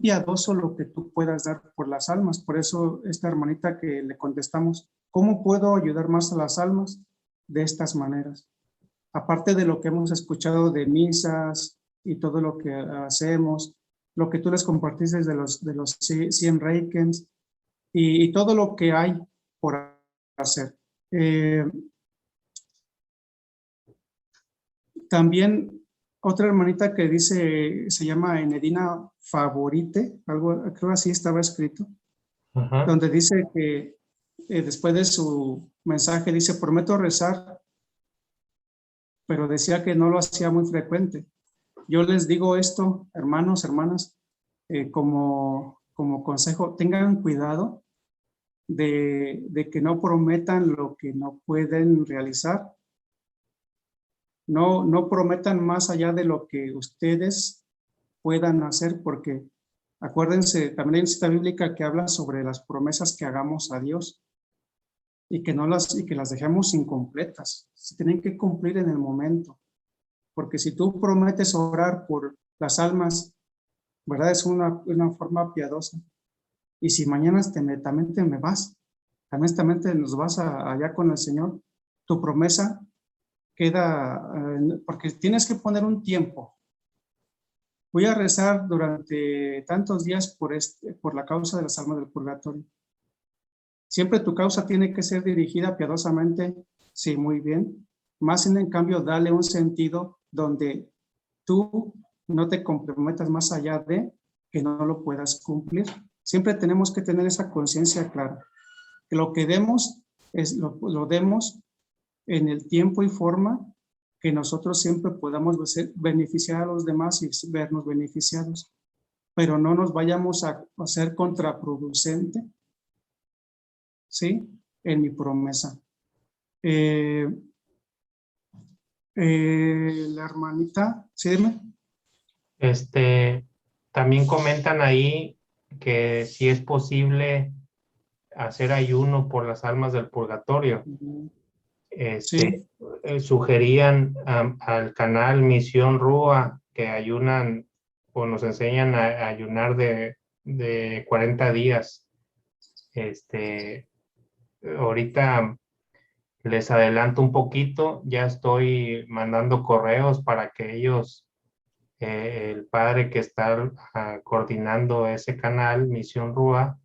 piadoso lo que tú puedas dar por las almas. Por eso esta hermanita que le contestamos, ¿cómo puedo ayudar más a las almas? De estas maneras. Aparte de lo que hemos escuchado de misas y todo lo que hacemos, lo que tú les compartiste de los 100 reikens y todo lo que hay por hacer. También otra hermanita que dice, se llama Enedina Favorite, algo, creo así estaba escrito, donde dice que después de su mensaje dice, prometo rezar, pero decía que no lo hacía muy frecuente. Yo les digo esto, hermanos, hermanas, como consejo, tengan cuidado de que no prometan lo que no pueden realizar, no prometan más allá de lo que ustedes puedan hacer, porque acuérdense, también hay una cita bíblica que habla sobre las promesas que hagamos a Dios y que las dejemos incompletas. Se tienen que cumplir en el momento, porque si tú prometes orar por las almas, ¿verdad? Es una forma piadosa. Y si mañana también te me vas, también nos vas allá con el Señor, tu promesa queda, porque tienes que poner un tiempo. Voy a rezar durante tantos días por la causa de las almas del purgatorio. Siempre tu causa tiene que ser dirigida piadosamente, sí, muy bien. Más en cambio, dale un sentido donde tú no te comprometas más allá de que no lo puedas cumplir. Siempre tenemos que tener esa conciencia clara. Que lo que demos, lo demos en el tiempo y forma que nosotros siempre podamos beneficiar a los demás y vernos beneficiados. Pero no nos vayamos a hacer contraproducente, ¿sí? En mi promesa. La hermanita, ¿sí? Dime. También comentan ahí que si es posible hacer ayuno por las almas del purgatorio. Sí. Sugerían al canal Misión Rúa que ayunan o nos enseñan a ayunar de 40 días. Ahorita les adelanto un poquito, ya estoy mandando correos para que ellos, el padre que está coordinando ese canal, Misión Rúa,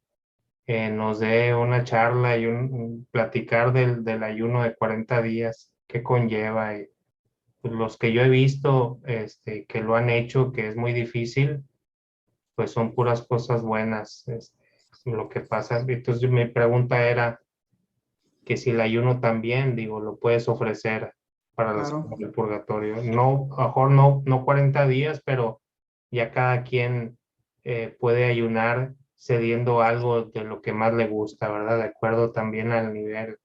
nos dé una charla y un platicar del ayuno de 40 días, qué conlleva. Y, pues, los que yo he visto que lo han hecho, que es muy difícil, pues son puras cosas buenas, lo que pasa. Entonces mi pregunta era que si el ayuno también, digo, lo puedes ofrecer para las Claro. almas del purgatorio. No, a lo mejor no 40 días, pero ya cada quien puede ayunar cediendo algo de lo que más le gusta, ¿verdad? De acuerdo también al nivel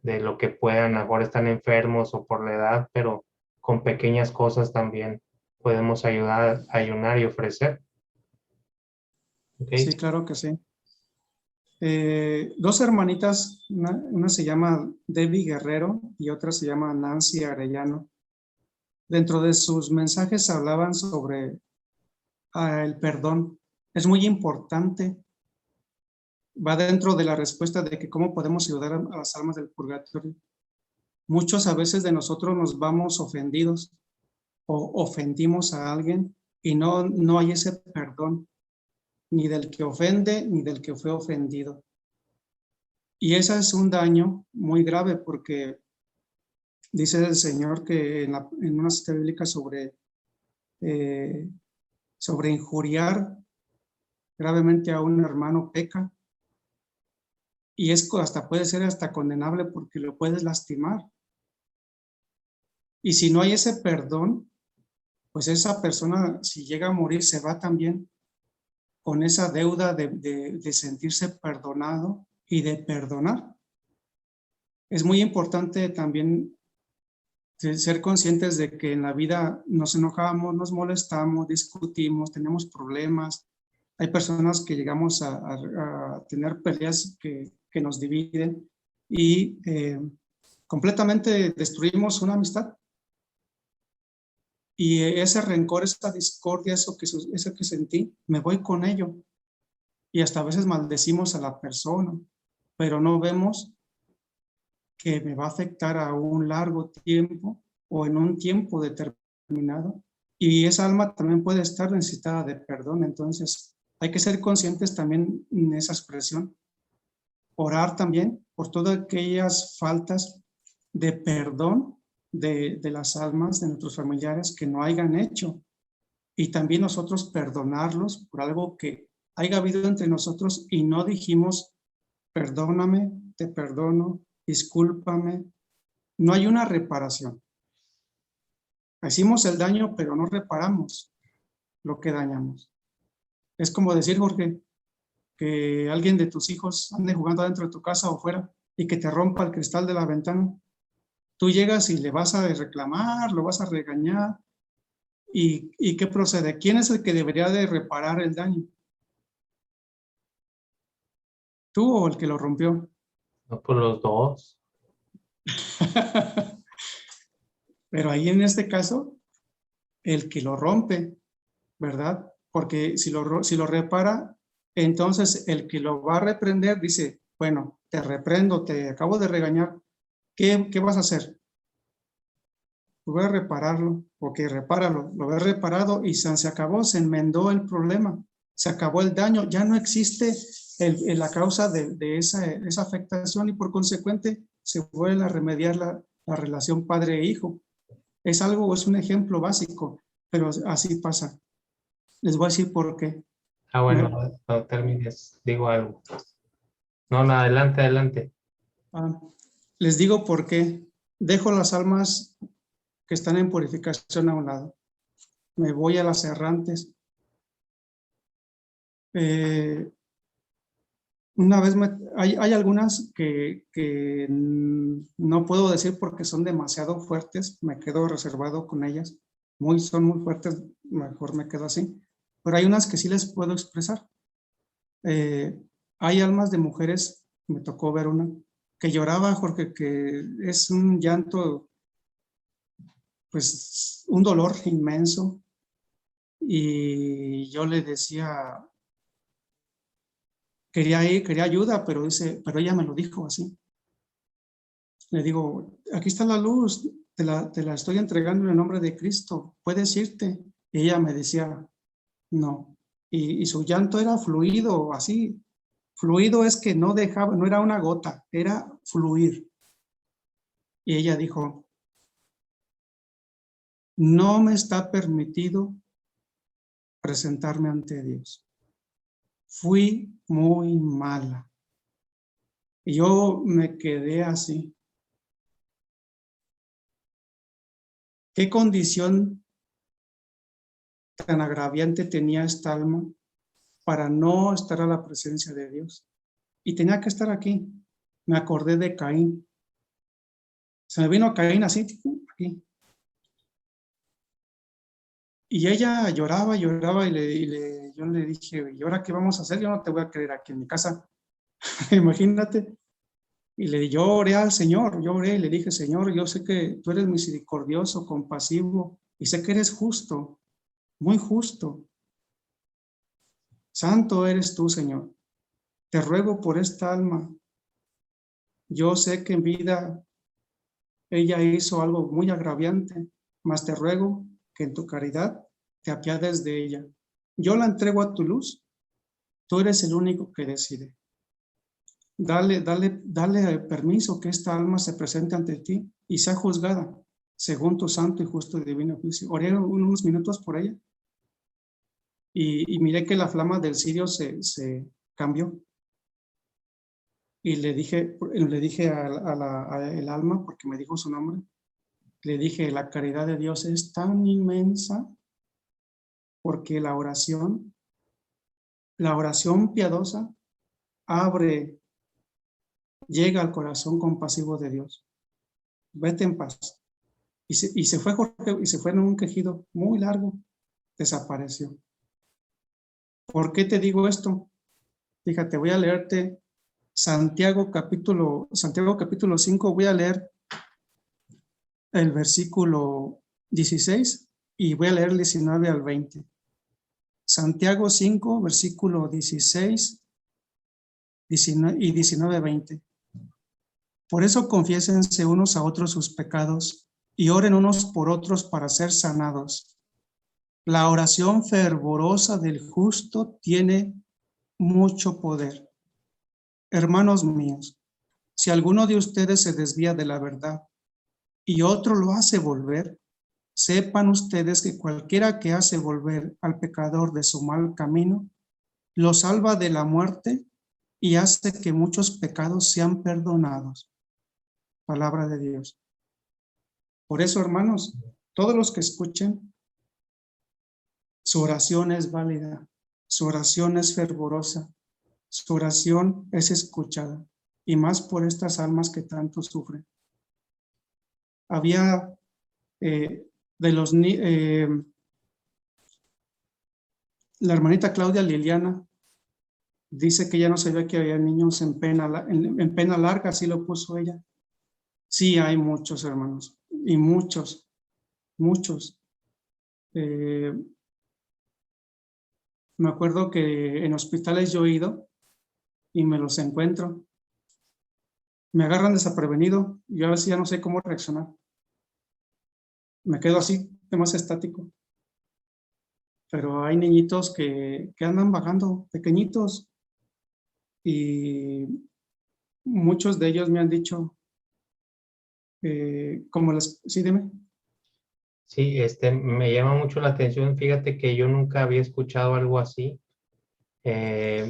de lo que puedan, a lo mejor están enfermos o por la edad, pero con pequeñas cosas también podemos ayudar a ayunar y ofrecer. ¿Okay? Sí, claro que sí. Dos hermanitas, una se llama Debbie Guerrero y otra se llama Nancy Arellano. Dentro de sus mensajes hablaban sobre el perdón. Es muy importante. Va dentro de la respuesta de que cómo podemos ayudar a las almas del purgatorio. Muchos a veces de nosotros nos vamos ofendidos o ofendimos a alguien y no hay ese perdón, ni del que ofende ni del que fue ofendido. Y ese es un daño muy grave porque dice el Señor que en una cita bíblica sobre injuriar gravemente a un hermano peca. Y puede ser hasta condenable porque lo puedes lastimar. Y si no hay ese perdón, pues esa persona, si llega a morir, se va también con esa deuda de sentirse perdonado y de perdonar. Es muy importante también ser conscientes de que en la vida nos enojamos, nos molestamos, discutimos, tenemos problemas. Hay personas que llegamos a tener peleas que nos dividen y completamente destruimos una amistad. Y ese rencor, esa discordia, eso que sentí, me voy con ello. Y hasta a veces maldecimos a la persona, pero no vemos que me va a afectar a un largo tiempo o en un tiempo determinado. Y esa alma también puede estar necesitada de perdón. Entonces, hay que ser conscientes también en esa expresión. Orar también por todas aquellas faltas de perdón de las almas de nuestros familiares que no hayan hecho. Y también nosotros perdonarlos por algo que haya habido entre nosotros y no dijimos, perdóname, te perdono, discúlpame. No hay una reparación. Hicimos el daño, pero no reparamos lo que dañamos. Es como decir, Jorge, que alguien de tus hijos ande jugando dentro de tu casa o fuera y que te rompa el cristal de la ventana. Tú llegas y le vas a reclamar, lo vas a regañar. ¿Y qué procede? ¿Quién es el que debería de reparar el daño? ¿Tú o el que lo rompió? No por los dos. Pero ahí en este caso, el que lo rompe, ¿verdad? Porque si lo repara, entonces el que lo va a reprender dice, bueno, te reprendo, te acabo de regañar, ¿qué vas a hacer? Voy a repararlo, ok, repáralo, lo ves reparado y se acabó, se enmendó el problema, se acabó el daño, ya no existe la causa de esa afectación y por consecuente se vuelve a remediar la relación padre e hijo. Es algo, es un ejemplo básico, pero así pasa. Les voy a decir por qué. Ah, bueno, no termines, digo algo. No, no, adelante, adelante. Ah, les digo por qué. Dejo las almas que están en purificación a un lado. Me voy a las errantes. Una vez hay algunas que no puedo decir porque son demasiado fuertes. Me quedo reservado con ellas. Son muy fuertes, mejor me quedo así. Pero hay unas que sí les puedo expresar. Hay almas de mujeres, me tocó ver una, que lloraba, Jorge, que es un llanto, pues un dolor inmenso. Y yo le decía, quería ayuda, pero ella me lo dijo así. Le digo, aquí está la luz, te la estoy entregando en el nombre de Cristo, puedes irte. Y ella me decía, no. Y su llanto era fluido, así. Fluido es que no dejaba, no era una gota, era fluir. Y ella dijo, no me está permitido presentarme ante Dios. Fui muy mala. Y yo me quedé así. ¿Qué condición tan agraviante tenía esta alma para no estar a la presencia de Dios? Y tenía que estar aquí. Me acordé de Caín. Se me vino Caín así, aquí. Y ella lloraba yo le dije, ¿y ahora qué vamos a hacer? Yo no te voy a creer aquí en mi casa. Imagínate. Yo oré al Señor, yo oré y le dije, Señor, yo sé que tú eres misericordioso, compasivo, y sé que eres justo, muy justo. Santo eres tú, Señor. Te ruego por esta alma. Yo sé que en vida ella hizo algo muy agraviante, mas te ruego que en tu caridad te apiades de ella. Yo la entrego a tu luz, tú eres el único que decide. Dale permiso que esta alma se presente ante ti y sea juzgada según tu santo y justo y divino juicio. Oré unos minutos por ella y miré que la flama del cirio se cambió. Y le dije a el alma, porque me dijo su nombre, le dije, la caridad de Dios es tan inmensa porque la oración piadosa llega al corazón compasivo de Dios. Vete en paz. Y se fue Jorge, y se fue en un quejido muy largo, desapareció. ¿Por qué te digo esto? Fíjate, voy a leerte Santiago capítulo 5, voy a leer el versículo 16 y voy a leer el 19 al 20. Santiago 5, versículo 16 y 19-20. Por eso confiésense unos a otros sus pecados y oren unos por otros para ser sanados. La oración fervorosa del justo tiene mucho poder. Hermanos míos, si alguno de ustedes se desvía de la verdad y otro lo hace volver, sepan ustedes que cualquiera que hace volver al pecador de su mal camino, lo salva de la muerte y hace que muchos pecados sean perdonados. Palabra de Dios. Por eso, hermanos, todos los que escuchen, su oración es válida, su oración es fervorosa, su oración es escuchada, y más por estas almas que tanto sufren. había de los la hermanita Claudia Liliana dice que ella no sabía que había niños en pena larga, así lo puso ella. Sí, hay muchos hermanos, y muchos. Me acuerdo que en hospitales yo he ido y me los encuentro. Me agarran desprevenido y a veces ya no sé cómo reaccionar. Me quedo así, más estático. Pero hay niñitos que andan vagando, pequeñitos, y muchos de ellos me han dicho, sí, dime. Sí, me llama mucho la atención. Fíjate que yo nunca había escuchado algo así.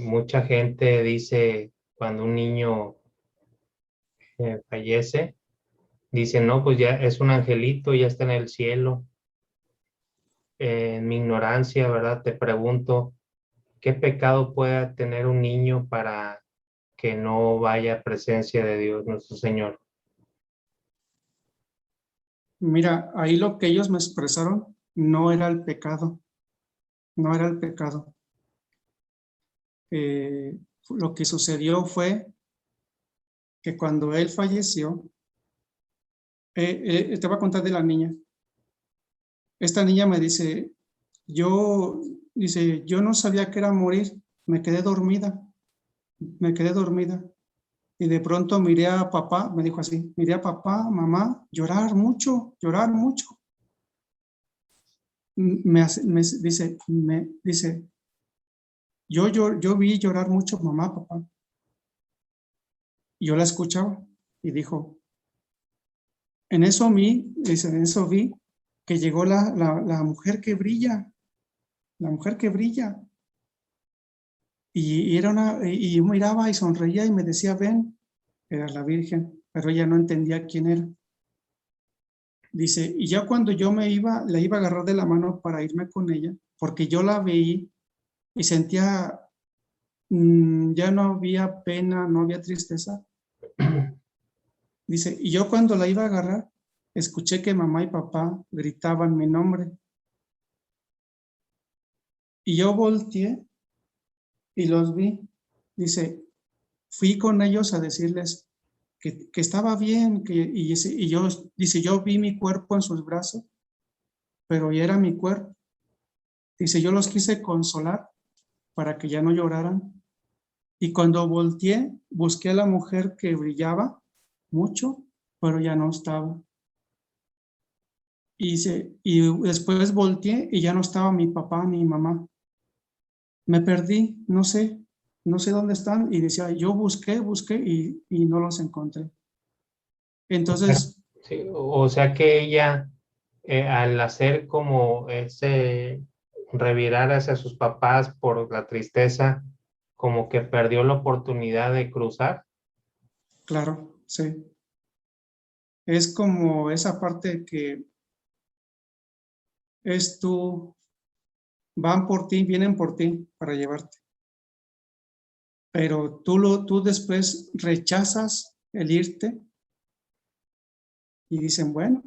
Mucha gente dice cuando un niño fallece, dice, no, pues ya es un angelito, ya está en el cielo. En mi ignorancia, ¿verdad? Te pregunto, ¿qué pecado puede tener un niño para que no vaya a presencia de Dios nuestro Señor? Mira, ahí lo que ellos me expresaron no era el pecado, no era el pecado. Lo que sucedió fue que cuando él falleció, te voy a contar de la niña. Esta niña me dice, yo no sabía que era morir, me quedé dormida. Y de pronto miré a papá, me dijo así, miré a papá, mamá, llorar mucho. Dice, yo vi llorar mucho mamá, papá. Y yo la escuchaba y dijo, en eso vi que llegó la mujer que brilla, la mujer que brilla. Y yo miraba y sonreía y me decía, ven, era la Virgen, pero ella no entendía quién era. Dice, y ya cuando yo la iba a agarrar de la mano para irme con ella, porque yo la veí y sentía, ya no había pena, no había tristeza. Dice, y yo cuando la iba a agarrar, escuché que mamá y papá gritaban mi nombre. Y yo volteé y los vi. Dice, fui con ellos a decirles que estaba bien, yo vi mi cuerpo en sus brazos, pero ya era mi cuerpo. Dice, yo los quise consolar para que ya no lloraran. Y cuando volteé, busqué a la mujer que brillaba mucho, pero ya no estaba. Y después volteé y ya no estaba mi papá ni mi mamá. Me perdí, no sé dónde están. Y decía, yo busqué y no los encontré. Entonces, Sí, o sea que ella, al hacer como revirar hacia sus papás por la tristeza, como que perdió la oportunidad de cruzar. claro, sí. Es como esa parte que es van por ti, vienen por ti para llevarte. Pero tú después rechazas el irte y dicen, bueno,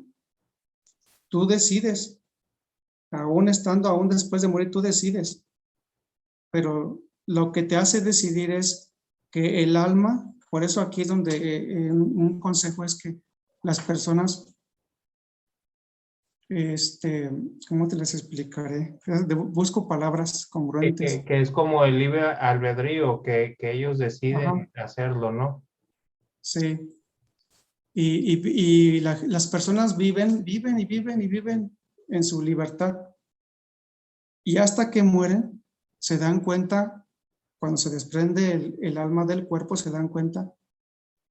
tú decides, aún después de morir, tú decides. Pero lo que te hace decidir es que el alma, por eso aquí es donde un consejo es que las personas, ¿cómo te les explicaré? Busco palabras congruentes. Que es como el libre albedrío, que ellos Ajá, deciden hacerlo, ¿no? sí. Y las personas viven en su libertad. Y hasta que mueren, se dan cuenta, cuando se desprende el alma del cuerpo, se dan cuenta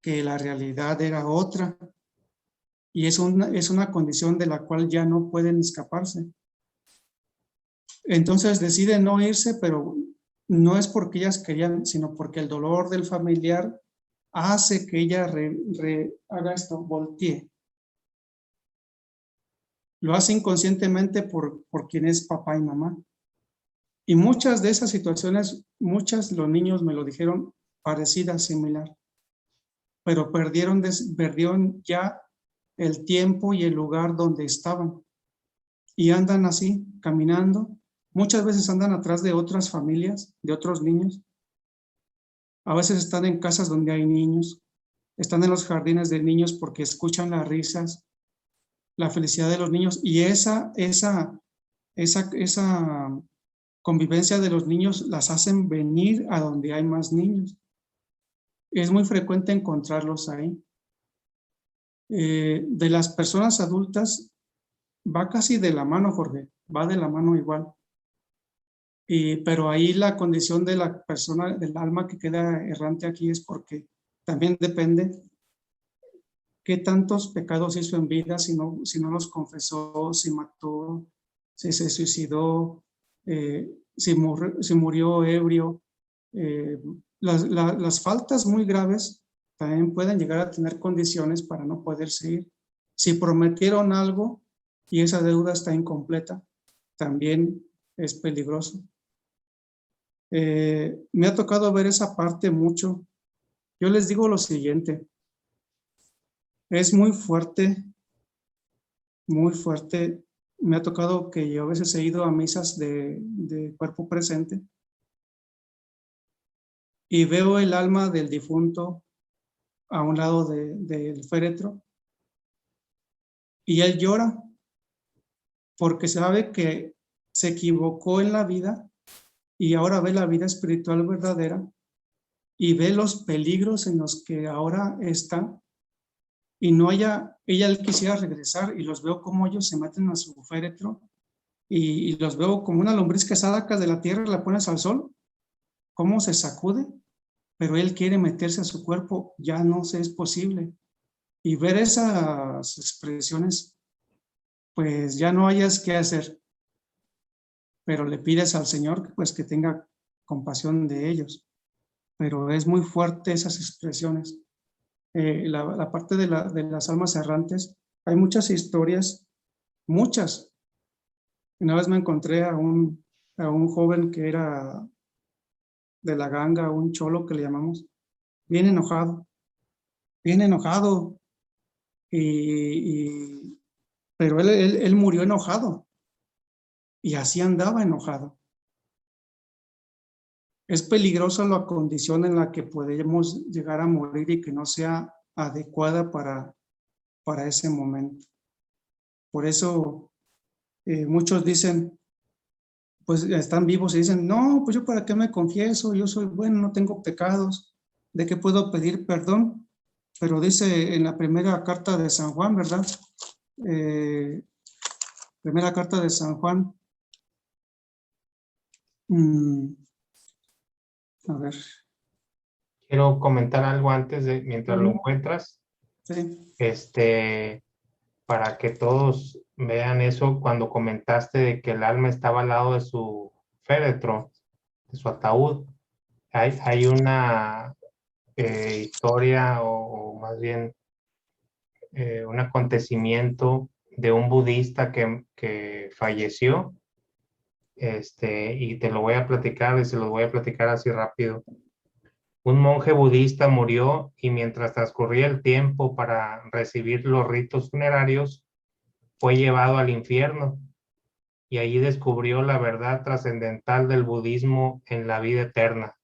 que la realidad era otra. Y es una condición de la cual ya no pueden escaparse. Entonces deciden no irse, pero no es porque ellas querían, sino porque el dolor del familiar hace que ella haga esto, voltee. Lo hace inconscientemente por quien es papá y mamá. Y muchas de esas situaciones, los niños me lo dijeron, parecida, similar. Pero perdieron ya el tiempo y el lugar donde estaban. Y andan así, caminando. Muchas veces andan atrás de otras familias, de otros niños. A veces están en casas donde hay niños. Están en los jardines de niños porque escuchan las risas, la felicidad de los niños. Y esa convivencia de los niños las hacen venir a donde hay más niños. Es muy frecuente encontrarlos ahí. De las personas adultas va casi de la mano, Jorge, va de la mano igual. Pero ahí la condición de la persona, del alma que queda errante aquí es porque también depende qué tantos pecados hizo en vida, si no los confesó, si mató, si se suicidó, si murió ebrio. Las faltas muy graves también pueden llegar a tener condiciones para no poder seguir. Si prometieron algo y esa deuda está incompleta, también es peligroso. Me ha tocado ver esa parte mucho. Yo les digo lo siguiente, es muy fuerte, muy fuerte. Me ha tocado que yo a veces he ido a misas de cuerpo presente y veo el alma del difunto a un lado del féretro y él llora porque sabe que se equivocó en la vida y ahora ve la vida espiritual verdadera y ve los peligros en los que ahora está y ella quisiera regresar y los veo como ellos se meten a su féretro y los veo como una lombriz que sacas de la tierra y la pones al sol, cómo se sacude, pero él quiere meterse a su cuerpo, ya no se es posible. Y ver esas expresiones, pues ya no hayas qué hacer, pero le pides al Señor pues que tenga compasión de ellos. Pero es muy fuerte esas expresiones. La parte de las almas errantes, hay muchas historias, muchas. Una vez me encontré a un joven que era de la ganga, un cholo que le llamamos, bien enojado, pero él murió enojado y así andaba enojado. Es peligrosa la condición en la que podemos llegar a morir y que no sea adecuada para ese momento. Por eso muchos dicen, pues están vivos y dicen, no, pues yo para qué me confieso, yo soy bueno, no tengo pecados, ¿de qué puedo pedir perdón? Pero dice en la primera carta de San Juan, ¿verdad? Primera carta de San Juan. A ver. Quiero comentar algo antes mientras lo encuentras. Sí. Para que todos vean eso, cuando comentaste de que el alma estaba al lado de su féretro, de su ataúd, hay una historia o más bien un acontecimiento de un budista que falleció, y te lo voy a platicar y se lo voy a platicar así rápido. Un monje budista murió y mientras transcurría el tiempo para recibir los ritos funerarios, fue llevado al infierno y allí descubrió la verdad trascendental del budismo en la vida eterna.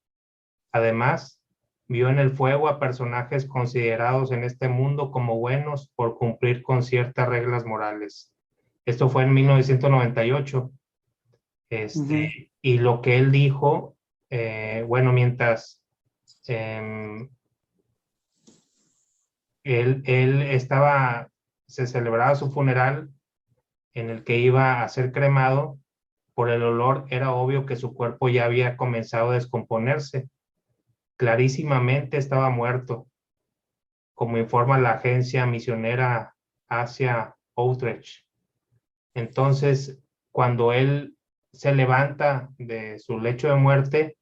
Además, vio en el fuego a personajes considerados en este mundo como buenos por cumplir con ciertas reglas morales. Esto fue en 1998. Y lo que él dijo, bueno, mientras se celebraba su funeral en el que iba a ser cremado, por el olor era obvio que su cuerpo ya había comenzado a descomponerse. Clarísimamente estaba muerto, como informa la agencia misionera Asia Outreach. Entonces, cuando él se levanta de su lecho de muerte,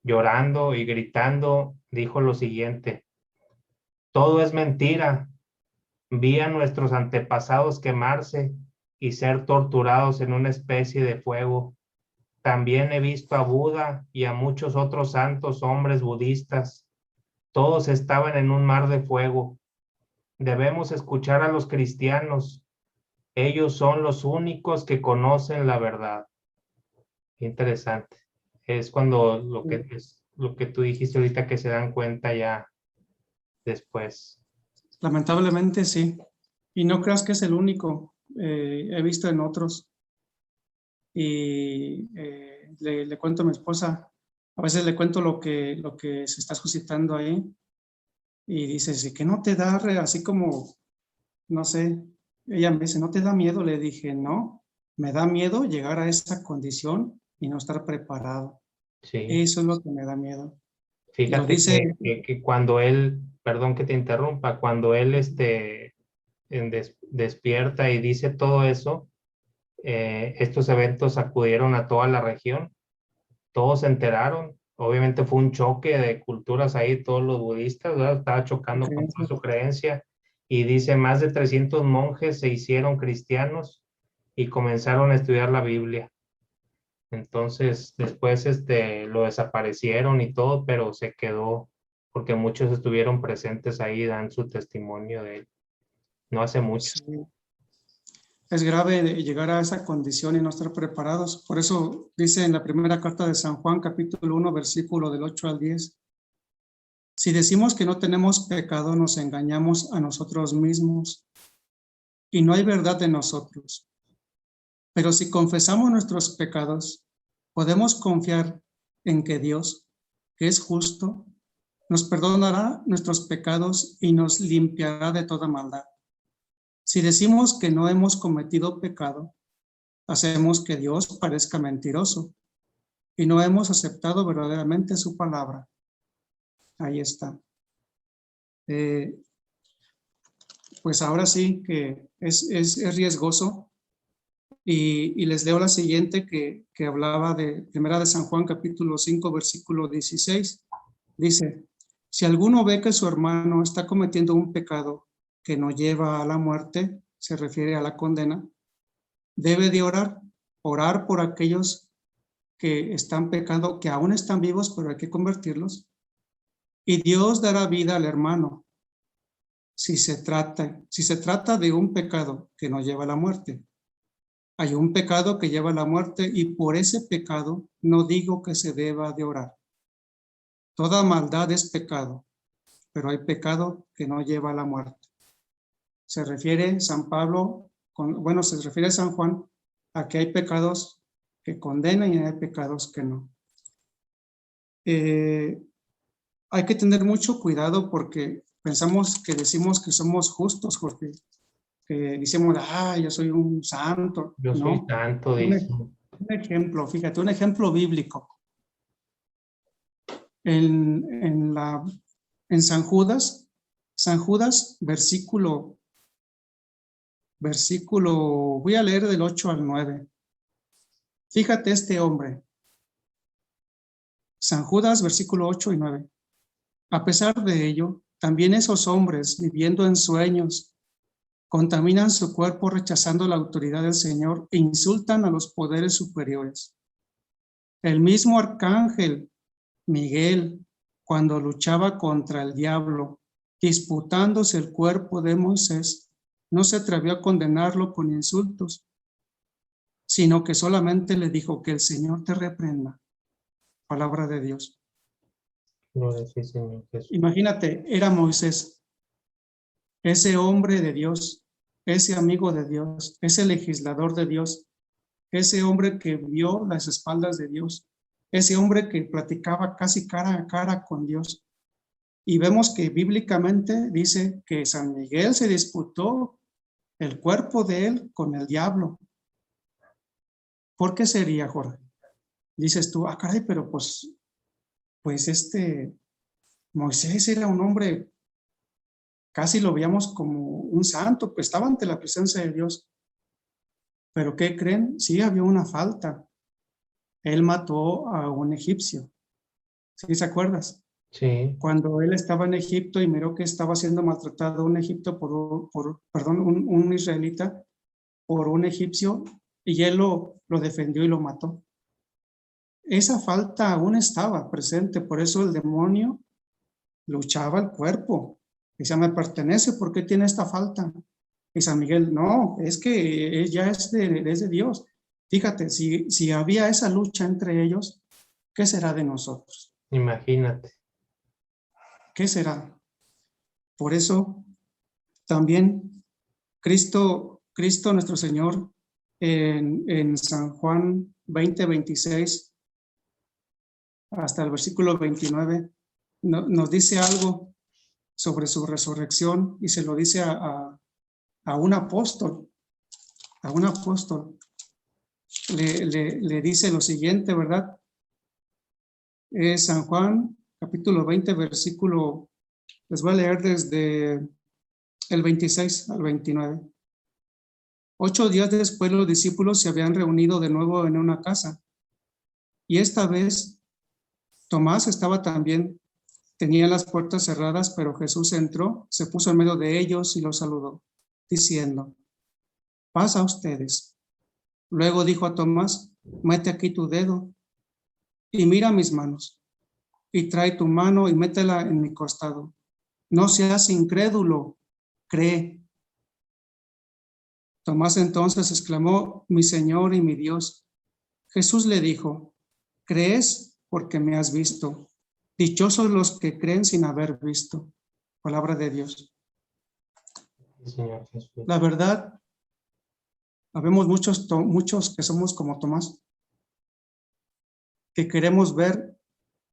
llorando y gritando, dijo lo siguiente: todo es mentira. Vi a nuestros antepasados quemarse y ser torturados en una especie de fuego. También he visto a Buda y a muchos otros santos hombres budistas. Todos estaban en un mar de fuego. debemos escuchar a los cristianos. Ellos son los únicos que conocen la verdad. Interesante. Es cuando lo que tú dijiste ahorita, que se dan cuenta ya después. Lamentablemente sí. Y no creas que es el único. He visto en otros. Y le cuento a mi esposa, a veces le cuento lo que se está suscitando ahí. Y dice, sí, que no te da, así como, no sé, ella me dice, ¿no te da miedo? Le dije, no, me da miedo llegar a esa condición y no estar preparado. Sí. Eso es lo que me da miedo. Y lo Fíjate dice, que cuando él, perdón que te interrumpa, cuando él despierta y dice todo eso, estos eventos acudieron a toda la región, todos se enteraron. Obviamente fue un choque de culturas ahí, todos los budistas, ¿verdad? Estaba chocando con toda su creencia. Y dice, más de 300 monjes se hicieron cristianos y comenzaron a estudiar la Biblia. Entonces, después lo desaparecieron y todo, pero se quedó porque muchos estuvieron presentes ahí, dan su testimonio de él. No hace mucho. sí, es grave llegar a esa condición y no estar preparados. Por eso dice en la primera carta de San Juan, capítulo 1, versículo del 8 al 10, si decimos que no tenemos pecado, nos engañamos a nosotros mismos y no hay verdad en nosotros. Pero si confesamos nuestros pecados, podemos confiar en que Dios, que es justo, nos perdonará nuestros pecados y nos limpiará de toda maldad. Si decimos que no hemos cometido pecado, hacemos que Dios parezca mentiroso y no hemos aceptado verdaderamente su palabra. Ahí está. Pues ahora sí que es riesgoso. Y les leo la siguiente que hablaba de Primera de San Juan, capítulo 5, versículo 16. Dice, si alguno ve que su hermano está cometiendo un pecado que no lleva a la muerte, se refiere a la condena, debe de orar por aquellos que están pecando, que aún están vivos, pero hay que convertirlos. Y Dios dará vida al hermano si se trata de un pecado que no lleva a la muerte. Hay un pecado que lleva a la muerte y por ese pecado no digo que se deba de orar. Toda maldad es pecado, pero hay pecado que no lleva a la muerte. Se refiere San Pablo, se refiere San Juan a que hay pecados que condenan y hay pecados que no. Hay que tener mucho cuidado porque pensamos que decimos que somos justos, Jorge, que decimos, yo soy un santo. Yo soy No, santo, un dice. ejemplo, fíjate, un ejemplo bíblico. En San Judas, versículo, voy a leer del 8 al 9. Fíjate este hombre. San Judas, versículo 8 y 9. A pesar de ello, también esos hombres, viviendo en sueños, contaminan su cuerpo rechazando la autoridad del Señor e insultan a los poderes superiores. El mismo arcángel Miguel, cuando luchaba contra el diablo, disputándose el cuerpo de Moisés, no se atrevió a condenarlo con insultos, sino que solamente le dijo que el Señor te reprenda. Palabra de Dios. Sí, Señor Jesús. Imagínate, era Moisés, ese hombre de Dios, ese amigo de Dios, ese legislador de Dios, ese hombre que vio las espaldas de Dios, ese hombre que platicaba casi cara a cara con Dios. Y vemos que bíblicamente dice que San Miguel se disputó el cuerpo de él con el diablo. ¿Por qué sería, Jorge? Dices tú, caray, pero pues Moisés era un hombre, casi lo veíamos como un santo, pues estaba ante la presencia de Dios. Pero ¿qué creen? Sí había una falta. Él mató a un egipcio. ¿Sí se acuerdas? Sí. Cuando él estaba en Egipto y miró que estaba siendo maltratado un egipto un israelita por un egipcio, y él lo defendió y lo mató. Esa falta aún estaba presente, por eso el demonio luchaba el cuerpo. Y Dice, me pertenece, ¿por qué tiene esta falta? Y San Miguel, no, es que ya es de Dios. Fíjate, si había esa lucha entre ellos, ¿qué será de nosotros? Imagínate. ¿Qué será? Por eso también Cristo nuestro Señor en San Juan 20:26 hasta el versículo 29 nos dice algo sobre su resurrección y se lo dice a un apóstol, a un apóstol. Le dice lo siguiente, ¿verdad? Es San Juan, capítulo 20, versículo, les voy a leer desde el 26 al 29. 8 días después los discípulos se habían reunido de nuevo en una casa y esta vez Tomás estaba también. Tenía las puertas cerradas, pero Jesús entró, se puso en medio de ellos y los saludó, diciendo, paz a ustedes. Luego dijo a Tomás, mete aquí tu dedo y mira mis manos, y trae tu mano y métela en mi costado. No seas incrédulo, cree. Tomás entonces exclamó, mi Señor y mi Dios. Jesús le dijo, ¿crees porque me has visto? Dichosos los que creen sin haber visto. Palabra de Dios. Señor Jesús. La verdad, habemos muchos que somos como Tomás, que queremos ver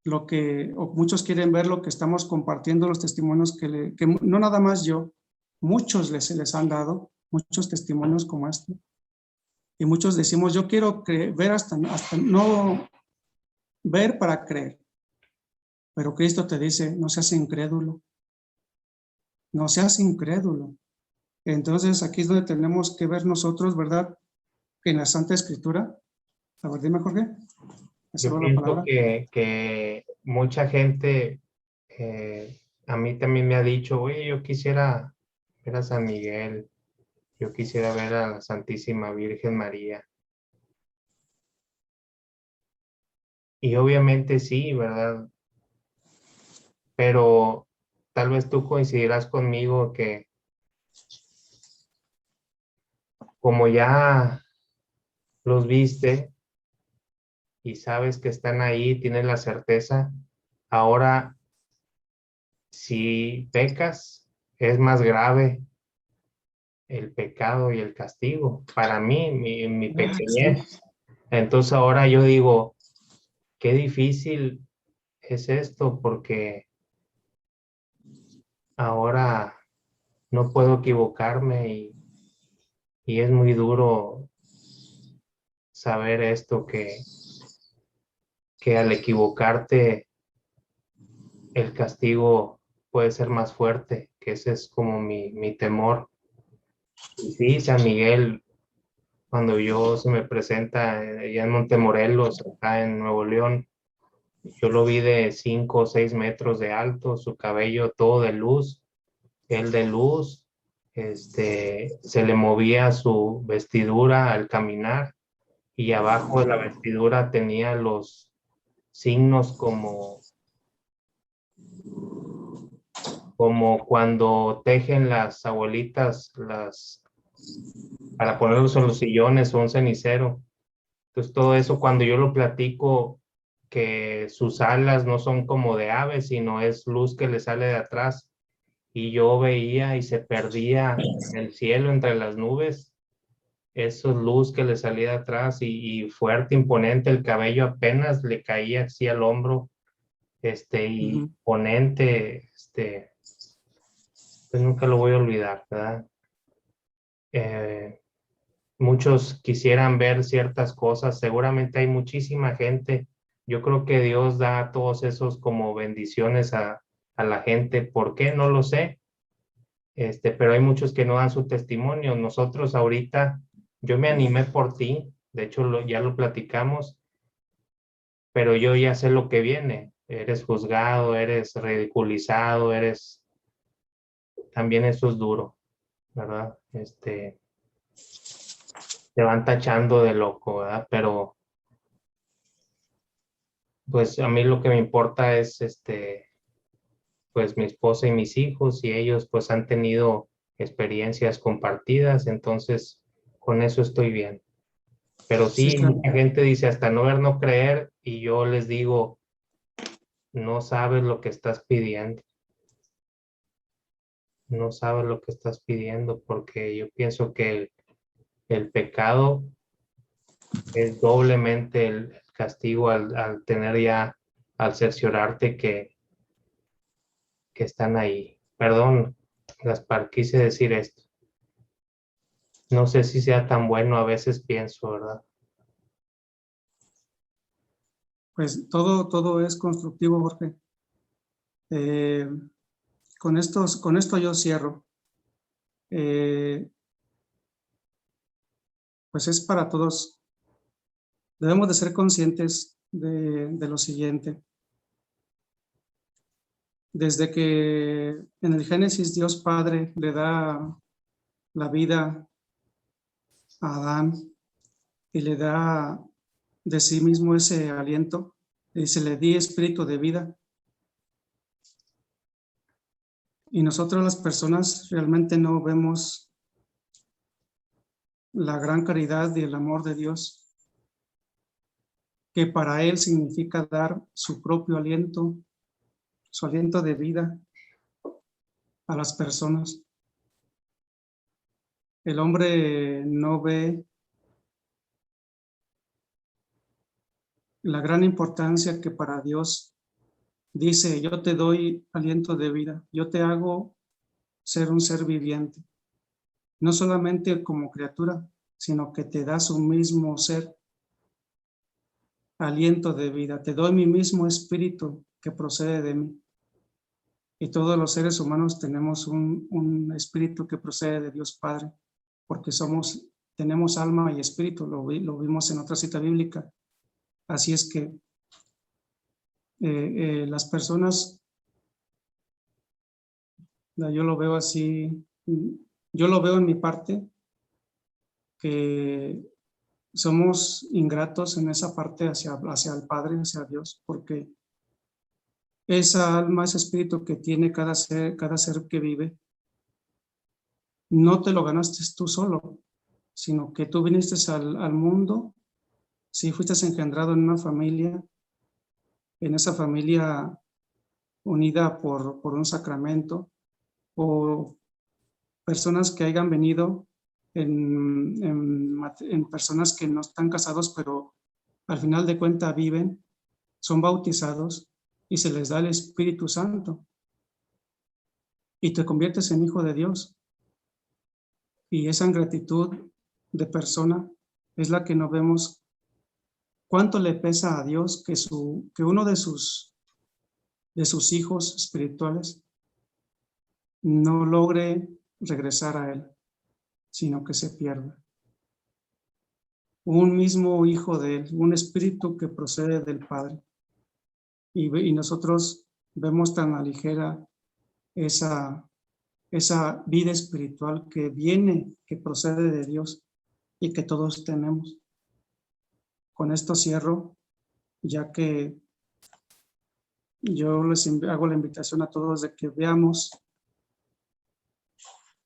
o muchos quieren ver lo que estamos compartiendo, los testimonios que no nada más yo, muchos se les han dado, muchos testimonios como este. Y muchos decimos, yo quiero ver hasta no ver para creer. Pero Cristo te dice, no seas incrédulo, no seas incrédulo. Entonces aquí es donde tenemos que ver nosotros, ¿verdad? Que en la Santa Escritura, a ver, dime Jorge. Yo pienso que mucha gente, a mí también me ha dicho, oye, yo quisiera ver a San Miguel, yo quisiera ver a la Santísima Virgen María. Y obviamente sí, ¿verdad? Pero tal vez tú coincidirás conmigo que como ya los viste y sabes que están ahí, tienes la certeza, ahora si pecas es más grave el pecado y el castigo. Para mí, mi pequeñez. Entonces ahora yo digo, qué difícil es esto porque ahora no puedo equivocarme y es muy duro saber esto que al equivocarte el castigo puede ser más fuerte, que ese es como mi temor. Y sí, San Miguel, cuando yo se me presenta allá en Montemorelos, acá en Nuevo León, yo lo vi de 5 o 6 metros de alto, su cabello todo de luz, él de luz, se le movía su vestidura al caminar y abajo de la vestidura tenía los signos como cuando tejen las abuelitas para ponerlos en los sillones o un cenicero. Entonces todo eso cuando yo lo platico, que sus alas no son como de ave, sino es luz que le sale de atrás. Y yo veía y se perdía en el cielo entre las nubes, esa luz que le salía de atrás y fuerte, imponente, el cabello apenas le caía así al hombro, y imponente, pues nunca lo voy a olvidar, ¿verdad? Muchos quisieran ver ciertas cosas, seguramente hay muchísima gente. Yo creo que Dios da todos esos como bendiciones a la gente. ¿Por qué? No lo sé. Pero hay muchos que no dan su testimonio. Nosotros ahorita, yo me animé por ti, de hecho ya lo platicamos, pero yo ya sé lo que viene. Eres juzgado, eres ridiculizado, también eso es duro, ¿verdad? Te van tachando de loco, ¿verdad? Pero pues a mí lo que me importa es pues mi esposa y mis hijos, y ellos pues han tenido experiencias compartidas, entonces con eso estoy bien. Pero Sí, sí, claro. mucha gente dice hasta no ver, no creer, y yo les digo, no sabes lo que estás pidiendo, no sabes lo que estás pidiendo, porque yo pienso que el pecado es doblemente el castigo al tener ya, al cerciorarte que están ahí. Perdón, Gaspar, quise decir esto. No sé si sea tan bueno, a veces pienso, ¿verdad? Pues todo es constructivo, Jorge. Eh, con esto yo cierro. Pues es para todos. Debemos de ser conscientes de lo siguiente. Desde que en el Génesis Dios Padre le da la vida a Adán y le da de sí mismo ese aliento, y se le di espíritu de vida. Y nosotros las personas realmente no vemos la gran caridad y el amor de Dios, que para Él significa dar su propio aliento, su aliento de vida a las personas. El hombre no ve la gran importancia que para Dios dice, yo te doy aliento de vida, yo te hago ser un ser viviente, no solamente como criatura, sino que te da su mismo ser, aliento de vida, te doy mi mismo espíritu que procede de mí. Y todos los seres humanos tenemos un espíritu que procede de Dios Padre, porque tenemos alma y espíritu, lo vimos en otra cita bíblica. Así es que las personas, yo lo veo así, yo lo veo en mi parte, que somos ingratos en esa parte hacia el Padre, hacia Dios, porque esa alma, ese espíritu que tiene cada ser que vive, no te lo ganaste tú solo, sino que tú viniste al mundo, sí fuiste engendrado en una familia, en esa familia unida por un sacramento, o personas que hayan venido en personas que no están casados, pero al final de cuentas viven, son bautizados y se les da el Espíritu Santo y te conviertes en hijo de Dios. Y esa gratitud de persona es la que no vemos cuánto le pesa a Dios que uno de sus hijos espirituales no logre regresar a Él, sino que se pierda. Un mismo hijo de Él, un espíritu que procede del Padre. Y nosotros vemos tan a ligera esa vida espiritual que viene, que procede de Dios y que todos tenemos. Con esto cierro, ya que yo les hago la invitación a todos de que veamos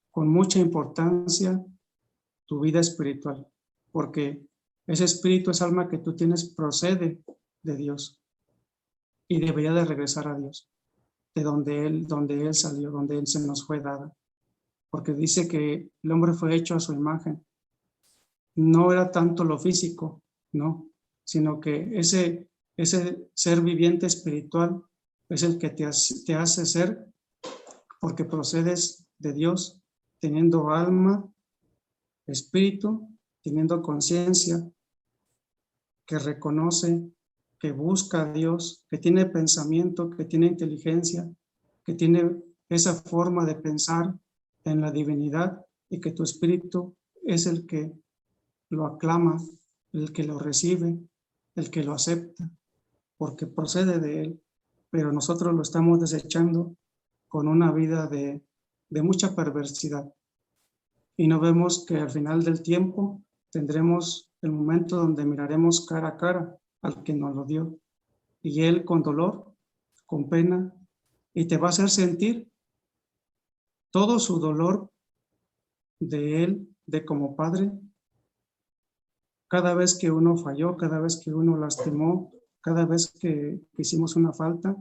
con mucha importancia tu vida espiritual, porque ese espíritu, esa alma que tú tienes procede de Dios y debería de regresar a Dios, de donde Él salió, donde Él se nos fue dada, porque dice que el hombre fue hecho a su imagen. No era tanto lo físico, no, sino que ese ser viviente espiritual es el que te hace ser, porque procedes de Dios, teniendo alma, espíritu, teniendo conciencia, que reconoce, que busca a Dios, que tiene pensamiento, que tiene inteligencia, que tiene esa forma de pensar en la divinidad, y que tu espíritu es el que lo aclama, el que lo recibe, el que lo acepta, porque procede de Él, pero nosotros lo estamos desechando con una vida de mucha perversidad. Y no vemos que al final del tiempo tendremos el momento donde miraremos cara a cara al que nos lo dio, y Él con dolor, con pena y te va a hacer sentir todo su dolor de él, de como padre, cada vez que uno falló, cada vez que uno lastimó, cada vez que hicimos una falta,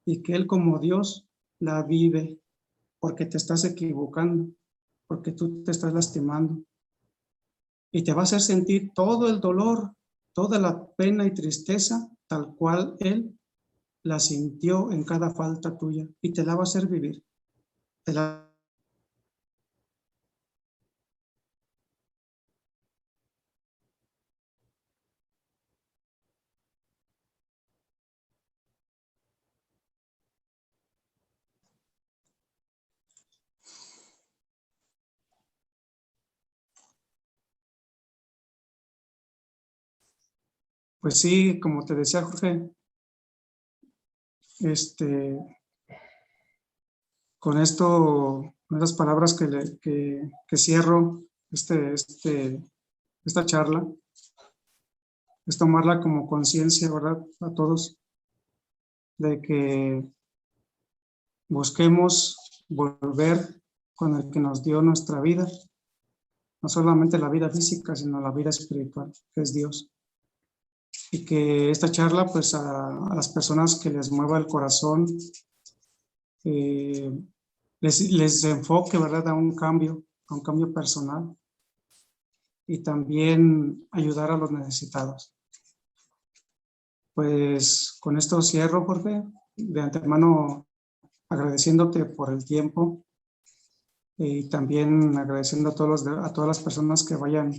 y que él como Dios la vive porque te estás equivocando, porque tú te estás lastimando. Y te va a hacer sentir todo el dolor, toda la pena y tristeza, tal cual él la sintió en cada falta tuya, y te la va a hacer vivir. Te la Pues sí, como te decía Jorge, con esto, con esas palabras que cierro esta charla, es tomarla como conciencia, ¿verdad? A todos, de que busquemos volver con el que nos dio nuestra vida, no solamente la vida física, sino la vida espiritual, que es Dios. Y que esta charla, pues a las personas que les mueva el corazón, les enfoque, ¿verdad? A un cambio personal, y también ayudar a los necesitados. Pues con esto cierro, Jorge, de antemano agradeciéndote por el tiempo, y también agradeciendo a a todas las personas que vayan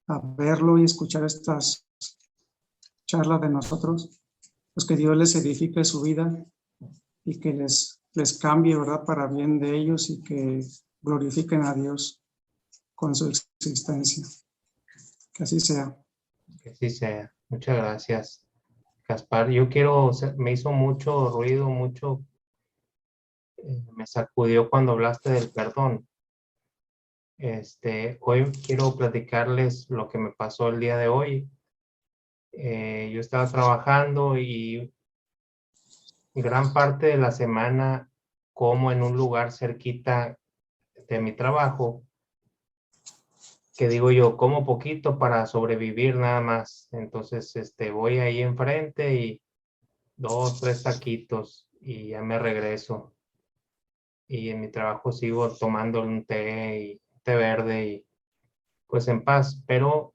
a verlo y escuchar estas charlas de nosotros, pues que Dios les edifique su vida y que les cambie, ¿verdad?, para bien de ellos, y que glorifiquen a Dios con su existencia. Que así sea. Que sí sea. Muchas gracias, Gaspar. Me hizo mucho ruido, me sacudió cuando hablaste del perdón. Hoy quiero platicarles lo que me pasó el día de hoy. Yo estaba trabajando y gran parte de la semana como en un lugar cerquita de mi trabajo, que digo yo, como poquito para sobrevivir nada más. Entonces, voy ahí enfrente y 2, 3 taquitos y ya me regreso. Y en mi trabajo sigo tomando un té verde y pues en paz, pero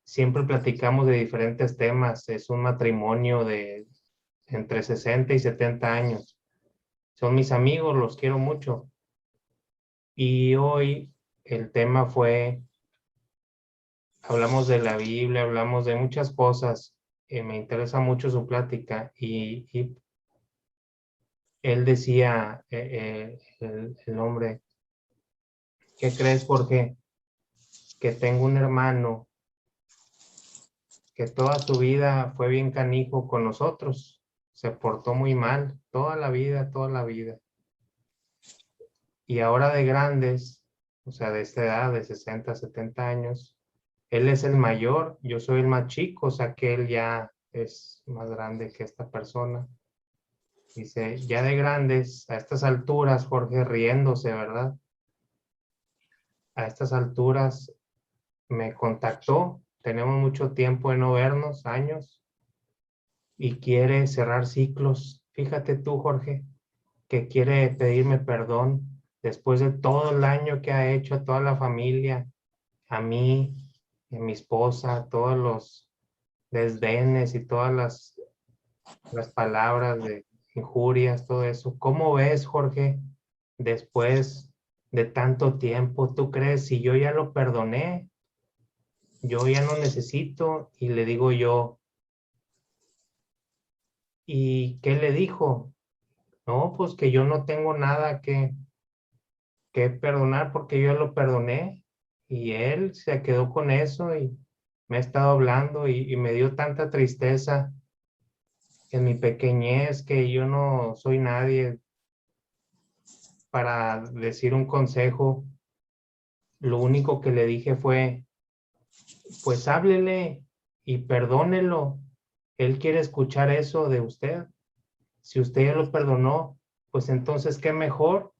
siempre platicamos de diferentes temas. Es un matrimonio de entre 60 y 70 años. Son mis amigos, los quiero mucho. Y hoy el tema fue, hablamos de la Biblia, hablamos de muchas cosas. Me interesa mucho su plática y él decía, el hombre, ¿qué crees, Jorge? Que tengo un hermano que toda su vida fue bien canijo con nosotros. Se portó muy mal toda la vida, toda la vida. Y ahora de grandes, o sea, de esta edad, de 60, 70 años, él es el mayor, yo soy el más chico, o sea que él ya es más grande que esta persona. Dice, ya de grandes, a estas alturas, Jorge riéndose, ¿verdad? A estas alturas me contactó, tenemos mucho tiempo de no vernos, años, y quiere cerrar ciclos. Fíjate tú, Jorge, que quiere pedirme perdón después de todo el daño que ha hecho a toda la familia, a mí, a mi esposa, todos los desdenes y todas las palabras de injurias, todo eso. ¿Cómo ves, Jorge, después de tanto tiempo? ¿Tú crees si yo ya lo perdoné? Yo ya no necesito, y le digo yo, ¿y qué le dijo? No, pues que yo no tengo nada que perdonar porque yo lo perdoné, y él se quedó con eso y me ha estado hablando y me dio tanta tristeza en mi pequeñez que yo no soy nadie para decir un consejo. Lo único que le dije fue, pues háblele y perdónelo. Él quiere escuchar eso de usted. Si usted ya lo perdonó, pues entonces qué mejor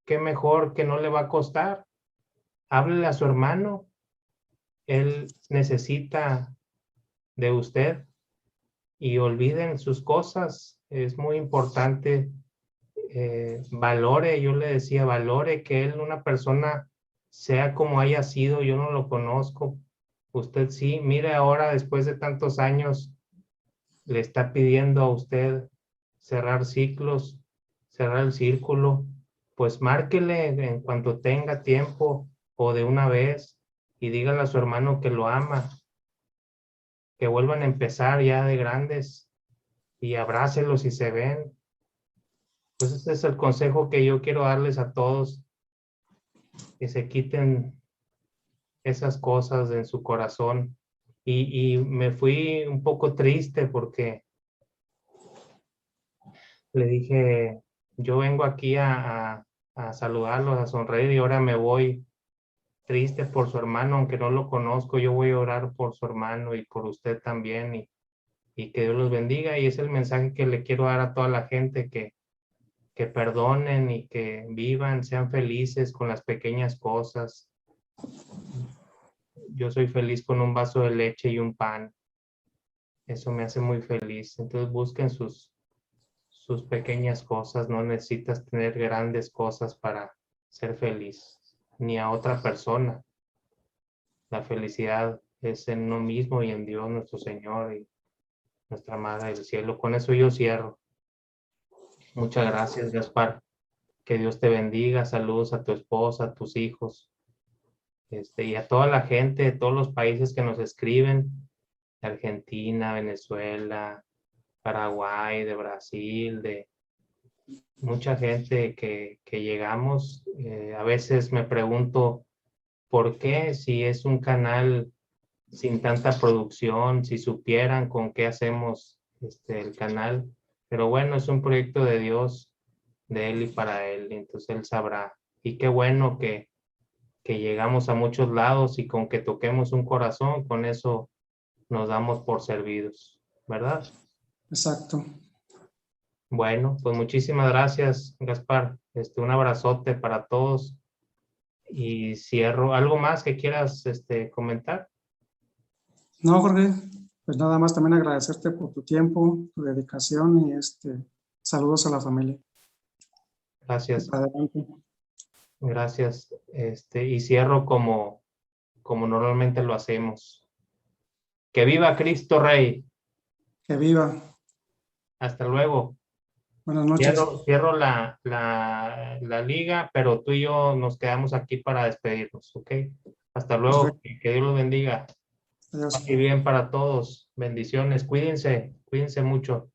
que no le va a costar. Háblele a su hermano, él necesita de usted y olviden sus cosas. Es muy importante, valore, yo le decía, valore que él, una persona, sea como haya sido, yo no lo conozco, usted sí, mire ahora después de tantos años, le está pidiendo a usted cerrar ciclos, cerrar el círculo, pues márquele en cuanto tenga tiempo o de una vez y dígale a su hermano que lo ama, que vuelvan a empezar ya de grandes y abrácelos si se ven. Pues ese es el consejo que yo quiero darles a todos, que se quiten esas cosas en su corazón. Y me fui un poco triste porque le dije, yo vengo aquí a saludarlos, a sonreír y ahora me voy triste por su hermano, aunque no lo conozco, yo voy a orar por su hermano y por usted también y que Dios los bendiga. Y es el mensaje que le quiero dar a toda la gente, que perdonen y que vivan, sean felices con las pequeñas cosas. Yo soy feliz con un vaso de leche y un pan. Eso me hace muy feliz. Entonces busquen sus pequeñas cosas. No necesitas tener grandes cosas para ser feliz, ni a otra persona. La felicidad es en uno mismo y en Dios nuestro Señor y nuestra Madre del Cielo. Con eso yo cierro. Muchas gracias, Gaspar. Que Dios te bendiga. Saludos a tu esposa, a tus hijos. Y a toda la gente de todos los países que nos escriben, de Argentina, Venezuela, Paraguay, de Brasil, de mucha gente que llegamos. A veces me pregunto por qué, si es un canal sin tanta producción, si supieran con qué hacemos el canal. Pero bueno, es un proyecto de Dios, de Él y para Él, entonces Él sabrá. Y qué bueno que llegamos a muchos lados y con que toquemos un corazón, con eso nos damos por servidos, ¿verdad? Exacto. Bueno, pues muchísimas gracias, Gaspar. Un abrazote para todos y cierro. ¿Algo más que quieras comentar? No, Jorge, pues nada más también agradecerte por tu tiempo, tu dedicación y saludos a la familia. Gracias, Adelante. gracias. Y cierro como normalmente lo hacemos. ¡Que viva Cristo Rey! Que viva. Hasta luego. Buenas noches. Cierro la liga, pero tú y yo nos quedamos aquí para despedirnos, ¿ok? Hasta luego, Perfecto. que Dios los bendiga. Adiós. Y bien para todos. Bendiciones. Cuídense mucho.